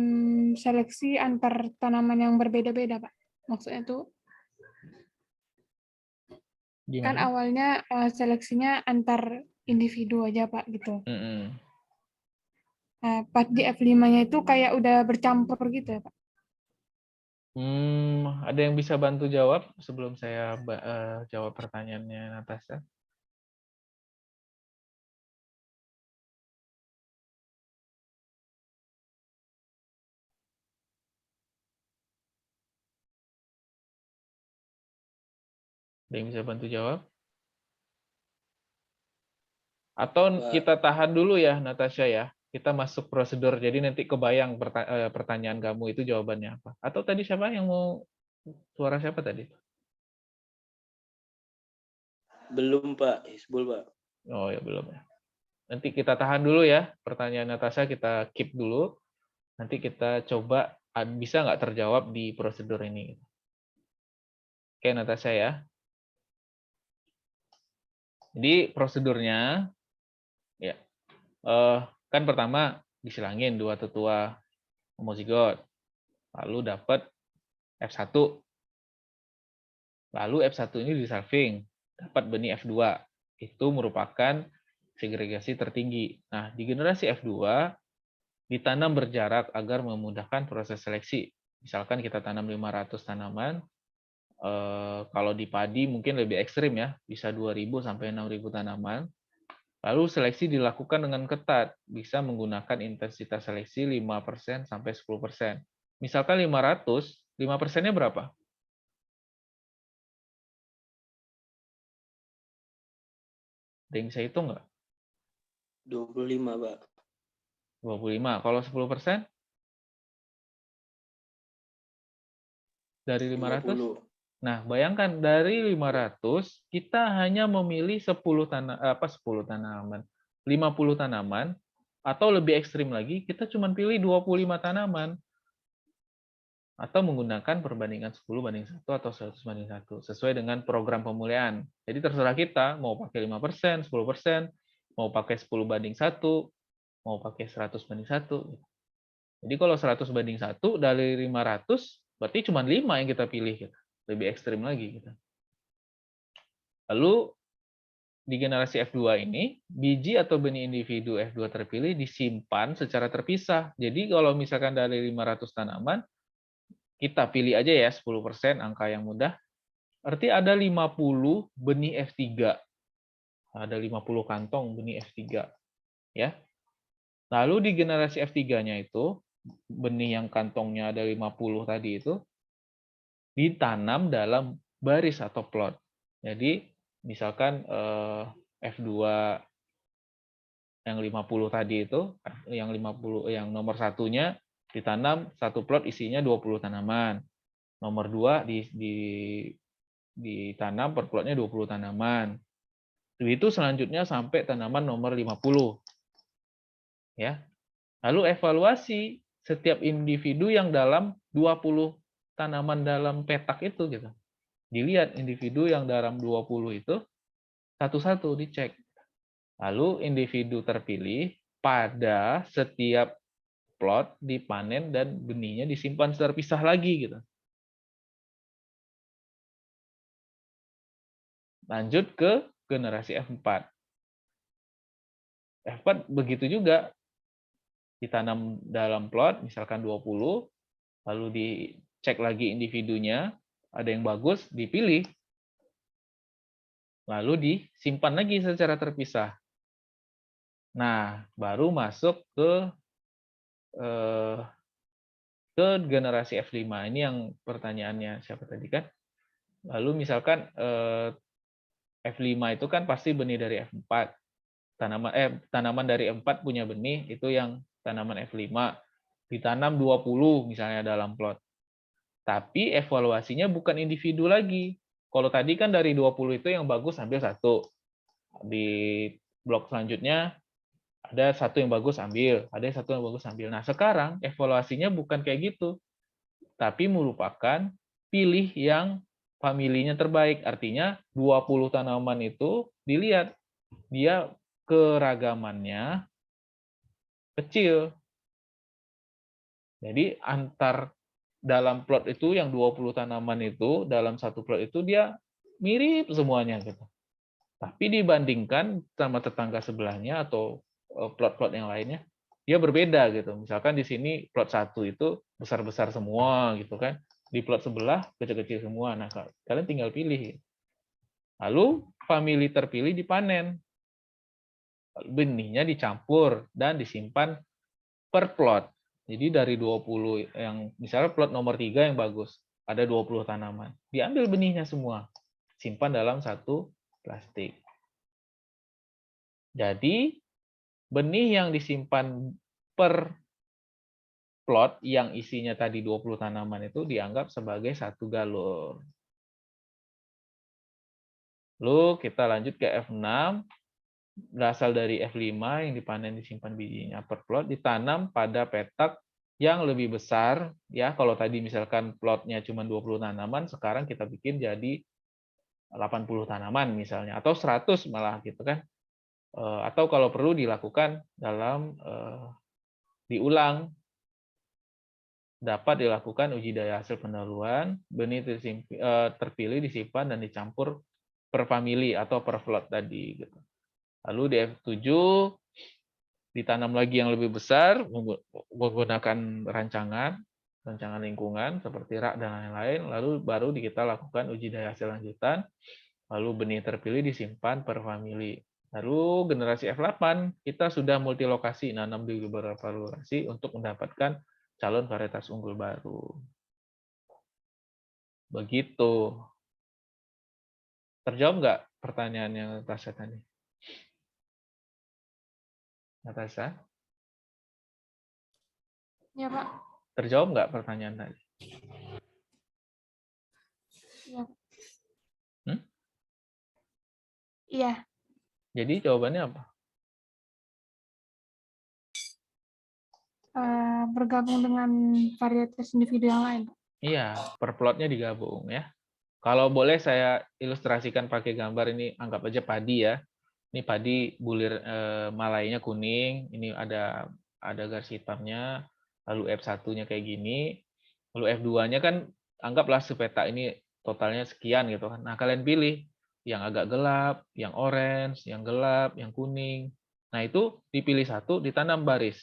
seleksi antar tanaman yang berbeda-beda, Pak. Maksudnya tuh kan
Gimana?
awalnya seleksinya antar individu aja, Pak, gitu. Nah, pas di F5-nya itu kayak udah bercampur gitu ya, Pak.
ada yang bisa bantu jawab sebelum saya jawab pertanyaannya Natasha? Ada yang bisa bantu jawab? Atau kita tahan dulu ya, Natasha ya. Kita masuk prosedur, jadi nanti kebayang pertanyaan kamu itu jawabannya apa. Atau tadi siapa yang mau, suara siapa tadi?
Belum Pak, Isbul Pak.
Oh ya belum ya. Nanti kita tahan dulu ya, pertanyaan Natasha kita keep dulu. Nanti kita coba bisa nggak terjawab di prosedur ini. Oke Natasha ya. Jadi prosedurnya, ya kan pertama disilangin 2 tetua homozigot, lalu dapat F1, lalu F1 ini disalving, dapat benih F2, itu merupakan segregasi tertinggi. Nah, di generasi F2 ditanam berjarak agar memudahkan proses seleksi. Misalkan kita tanam 500 tanaman, kalau di padi mungkin lebih ekstrim ya, bisa 2.000 sampai 6.000 tanaman. Lalu seleksi dilakukan dengan ketat, bisa menggunakan intensitas seleksi 5% sampai 10%. Misalkan 500, 5%-nya berapa? Ada yang bisa hitung nggak?
25, Pak.
25. Kalau 10%? Dari 500?
50.
Nah, bayangkan dari 500 kita hanya memilih 10 tanaman, 50 tanaman, atau lebih ekstrim lagi kita cuma pilih 25 tanaman. Atau menggunakan perbandingan 10:1 atau 100:1 sesuai dengan program pemulihan. Jadi terserah kita mau pakai 5%, 10%, mau pakai 10:1, mau pakai 100:1. Jadi kalau 100:1 dari 500 berarti cuma 5 yang kita pilih gitu. Lebih ekstrim lagi gitu. Lalu di generasi F2 ini, biji atau benih individu F2 terpilih disimpan secara terpisah. Jadi kalau misalkan dari 500 tanaman, kita pilih aja ya 10%, angka yang mudah. Berarti ada 50 benih F3. Ada 50 kantong benih F3. Ya. Lalu di generasi F3-nya itu, benih yang kantongnya ada 50 tadi itu, ditanam dalam baris atau plot. Jadi misalkan F2 yang 50 tadi itu, yang nomor satunya ditanam satu plot isinya 20 tanaman. Nomor 2 ditanam per plotnya 20 tanaman. Itu selanjutnya sampai tanaman nomor 50. Ya. Lalu evaluasi setiap individu yang dalam 20 tanaman dalam petak itu gitu. Dilihat individu yang dalam 20 itu satu-satu dicek. Lalu individu terpilih pada setiap plot dipanen dan benihnya disimpan terpisah lagi gitu. Lanjut ke generasi F4. F4 begitu juga. Ditanam dalam plot, misalkan 20, lalu dicek lagi individunya, ada yang bagus, dipilih, lalu disimpan lagi secara terpisah. Nah, baru masuk ke generasi F5. Ini yang pertanyaannya siapa tadi kan? Lalu misalkan F5 itu kan pasti benih dari F4. Tanaman dari F4 punya benih, itu yang tanaman F5. Ditanam 20 misalnya dalam plot. Tapi evaluasinya bukan individu lagi. Kalau tadi kan dari 20 itu yang bagus ambil satu. Di blok selanjutnya ada satu yang bagus ambil, ada satu yang bagus ambil. Nah, sekarang evaluasinya bukan kayak gitu. Tapi merupakan pilih yang familinya terbaik. Artinya 20 tanaman itu dilihat dia keragamannya kecil. Jadi antar dalam plot itu yang 20 tanaman itu dalam satu plot itu dia mirip semuanya gitu. Tapi dibandingkan sama tetangga sebelahnya atau plot-plot yang lainnya, dia berbeda gitu. Misalkan di sini plot 1 itu besar-besar semua gitu kan. Di plot sebelah kecil-kecil semua. Nah, kalian tinggal pilih. Lalu famili terpilih dipanen. Benihnya dicampur dan disimpan per plot. Jadi dari 20 yang misalnya plot nomor 3 yang bagus, ada 20 tanaman. Diambil benihnya semua, simpan dalam satu plastik. Jadi benih yang disimpan per plot yang isinya tadi 20 tanaman itu dianggap sebagai satu galur. Lalu kita lanjut ke F6. Berasal dari F5 yang dipanen disimpan bijinya per plot, ditanam pada petak yang lebih besar. Ya, kalau tadi misalkan plotnya cuma 20 tanaman, sekarang kita bikin jadi 80 tanaman misalnya, atau 100 malah gitu kan. Atau kalau perlu dilakukan dalam diulang, dapat dilakukan uji daya hasil pendahuluan, benih terpilih disimpan dan dicampur per famili atau per plot tadi gitu. Lalu di F7 ditanam lagi yang lebih besar menggunakan rancangan lingkungan seperti rak dan lain-lain. Lalu baru kita lakukan uji daya hasil lanjutan. Lalu benih terpilih disimpan per famili. Lalu generasi F8 kita sudah multilokasi, nanam di beberapa lokasi untuk mendapatkan calon varietas unggul baru. Begitu. Terjawab nggak pertanyaan yang Natasha tadi? Natasha?
Ya, Pak.
Terjawab nggak pertanyaan tadi?
Iya.
Hmm?
Iya.
Jadi jawabannya apa?
Bergabung dengan varietas individu yang lain, Pak.
Iya, per plotnya digabung ya. Kalau boleh saya ilustrasikan pakai gambar ini, anggap aja padi ya. Ini padi bulir malainya kuning, ini ada garis hitamnya, lalu F1-nya kayak gini, lalu F2-nya kan anggaplah sepeta ini totalnya sekian gitu kan. Nah, kalian pilih yang agak gelap, yang orange, yang gelap, yang kuning. Nah, itu dipilih satu, ditanam baris.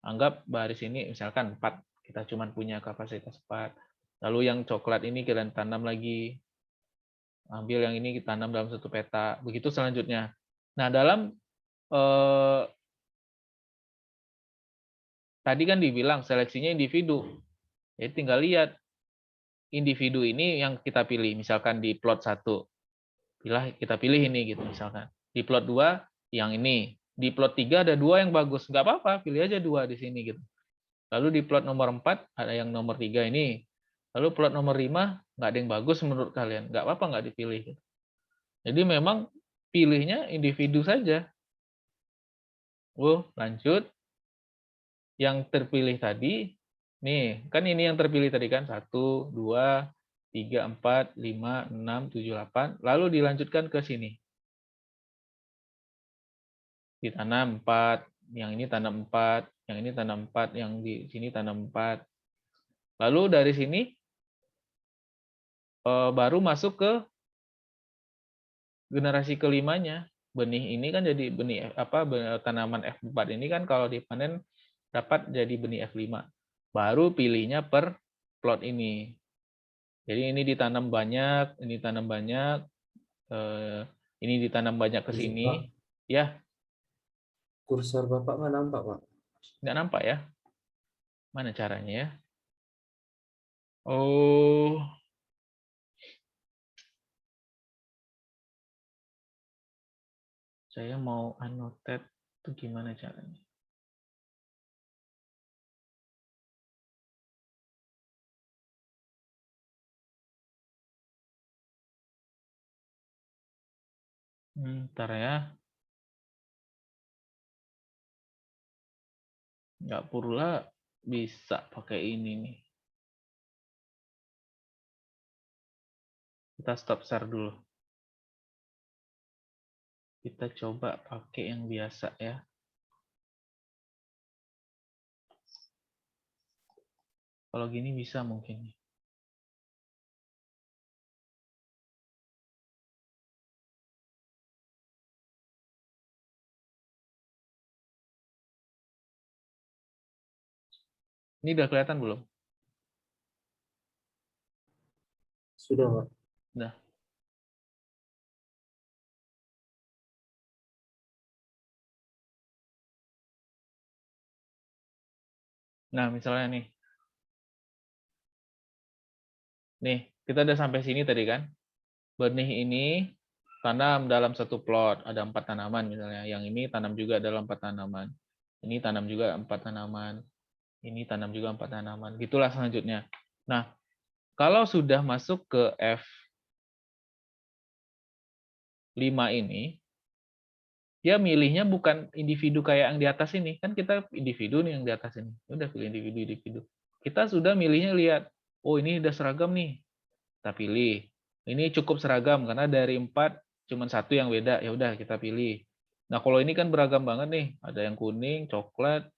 Anggap baris ini misalkan 4, kita cuma punya kapasitas 4. Lalu yang coklat ini kalian tanam lagi, ambil yang ini kita tanam dalam satu peta, begitu selanjutnya. Nah, dalam tadi kan dibilang seleksinya individu. Jadi tinggal lihat individu ini yang kita pilih, misalkan di plot 1. Kita pilih ini gitu misalkan. Di plot 2 yang ini. Di plot 3 ada 2 yang bagus, nggak apa-apa, pilih aja 2 di sini gitu. Lalu di plot nomor 4 ada yang nomor 3 ini. Lalu plot nomor 5 nggak ada yang bagus menurut kalian, nggak apa-apa nggak dipilih gitu. Jadi memang pilihnya individu saja. Lanjut. Yang terpilih tadi, nih, kan ini yang terpilih tadi kan, 1, 2, 3, 4, 5, 6, 7, 8. Lalu dilanjutkan ke sini. Ditanam 4, yang ini tanam 4, yang ini tanam 4, yang di sini tanam 4. Lalu dari sini baru masuk ke generasi kelimanya. Benih ini kan jadi benih tanaman F4 ini kan kalau dipanen dapat jadi benih F5. Baru pilihnya per plot ini. Jadi ini ditanam banyak, ini tanam banyak, ini ditanam banyak ke sini. Ya.
Kursor Bapak nggak nampak, Pak?
Nggak nampak ya? Mana caranya ya? Oh. Saya mau annotate itu gimana caranya? Ntar ya. Nggak pula bisa pakai ini nih. Kita stop share dulu. Kita coba pakai yang biasa ya. Kalau gini bisa mungkin. Ini udah kelihatan belum?
Sudah, Pak.
Nah. Nah, misalnya nih. Nih, kita udah sampai sini tadi kan. Benih ini tanam dalam satu plot, ada 4 tanaman misalnya. Yang ini tanam juga dalam 4 tanaman. Ini tanam juga 4 tanaman. Ini tanam juga 4 tanaman. Gitulah selanjutnya. Nah, kalau sudah masuk ke F5 ini, dia milihnya bukan individu kayak yang di atas ini. Kan kita individu nih yang di atas ini. Udah pilih individu. Kita sudah milihnya lihat, oh ini udah seragam nih. Kita pilih. Ini cukup seragam karena dari 4 cuma 1 yang beda. Ya udah kita pilih. Nah, kalau ini kan beragam banget nih. Ada yang kuning, coklat,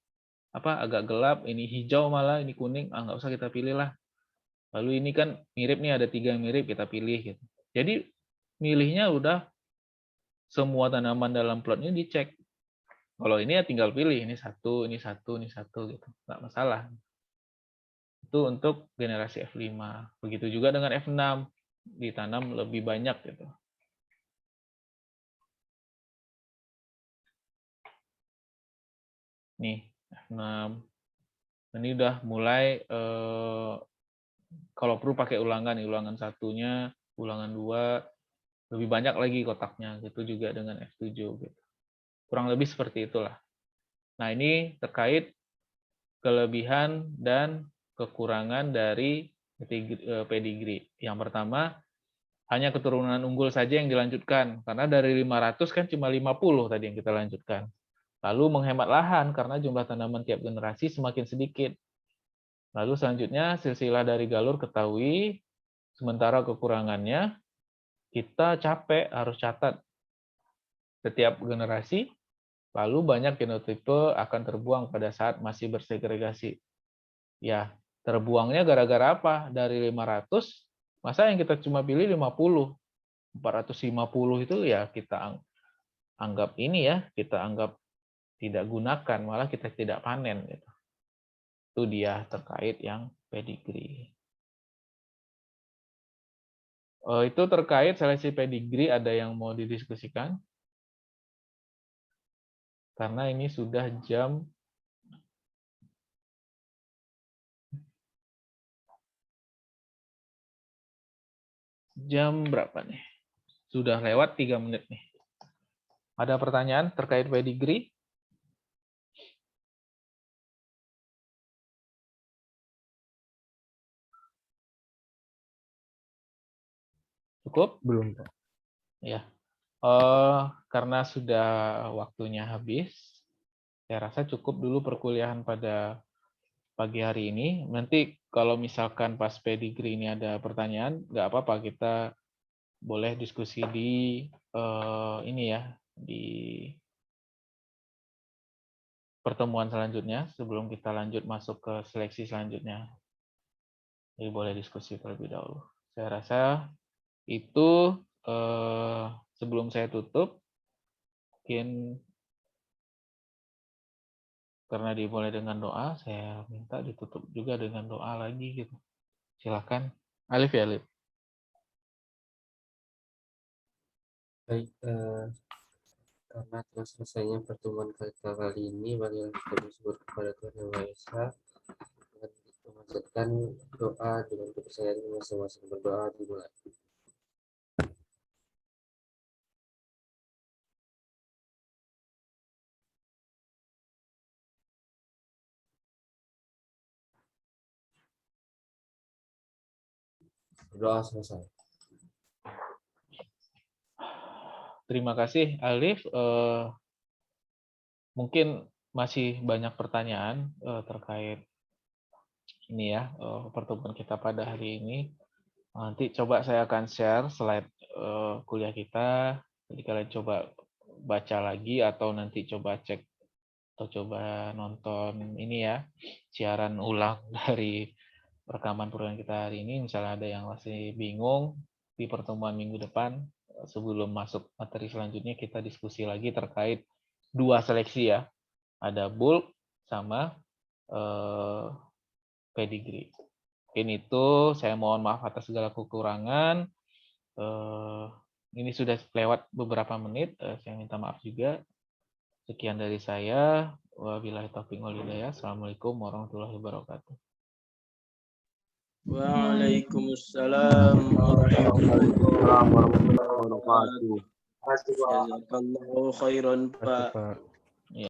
agak gelap, ini hijau malah, ini kuning. Nggak usah kita pilih lah. Lalu ini kan mirip nih, ada 3 yang mirip, kita pilih gitu. Jadi milihnya udah semua tanaman dalam plot ini dicek. Kalau ini ya tinggal pilih, ini 1, ini 1, ini 1 gitu. Nggak masalah. Itu untuk generasi F5. Begitu juga dengan F6, ditanam lebih banyak gitu. Nih, F6. Ini udah mulai kalau perlu pakai ulangan, ulangan 1-nya, ulangan 2, lebih banyak lagi kotaknya. Gitu juga dengan F7 gitu. Kurang lebih seperti itulah. Nah, ini terkait kelebihan dan kekurangan dari pedigree. Yang pertama, hanya keturunan unggul saja yang dilanjutkan. Karena dari 500 kan cuma 50 tadi yang kita lanjutkan. Lalu menghemat lahan karena jumlah tanaman tiap generasi semakin sedikit. Lalu selanjutnya silsilah dari galur ketahui, sementara kekurangannya kita capek harus catat setiap generasi, lalu banyak genotipe akan terbuang pada saat masih bersegregasi. Ya, terbuangnya gara-gara apa? Dari 500, masa yang kita cuma pilih 50. 450 itu ya kita anggap ini ya, kita anggap tidak gunakan, malah kita tidak panen gitu. Itu dia terkait yang pedigree. Itu terkait seleksi pedigree, ada yang mau didiskusikan? Karena ini sudah jam berapa nih? Sudah lewat 3 menit nih. Ada pertanyaan terkait pedigree? Cukup?
Belum, Pak.
Ya. Karena sudah waktunya habis, saya rasa cukup dulu perkuliahan pada pagi hari ini. Nanti kalau misalkan pas pedigree ini ada pertanyaan, nggak apa-apa, kita boleh diskusi di ini ya, di pertemuan selanjutnya sebelum kita lanjut masuk ke seleksi selanjutnya. Jadi boleh diskusi terlebih dahulu. Saya rasa itu sebelum saya tutup, mungkin karena dimulai dengan doa, saya minta ditutup juga dengan doa lagi gitu. Silakan. Alif ya, Alif.
Baik, karena telah selesainya pertemuan kita kali ini, marilah kita bersyukur kepada Tuhan Yang Maha Esa dengan memanjatkan doa dengan kepercayaan masing-masing. Berdoa dimulai. Doa selesai.
Terima kasih, Alif. Mungkin masih banyak pertanyaan terkait ini ya, pertemuan kita pada hari ini. Nanti coba saya akan share slide kuliah kita. Jadi kalian coba baca lagi atau nanti coba cek atau coba nonton ini ya, siaran ulang dari rekaman program kita hari ini. Misalnya ada yang masih bingung, di pertemuan minggu depan sebelum masuk materi selanjutnya kita diskusi lagi terkait 2 seleksi ya. Ada bulk sama pedigree. Mungkin itu, saya mohon maaf atas segala kekurangan. Ini sudah lewat beberapa menit, saya minta maaf juga. Sekian dari saya. Wabillahi taufiq wal hidayah. Assalamualaikum warahmatullahi wabarakatuh.
Waalaikumsalam warahmatullahi wabarakatuh. Jazakallahu khairan, Pak.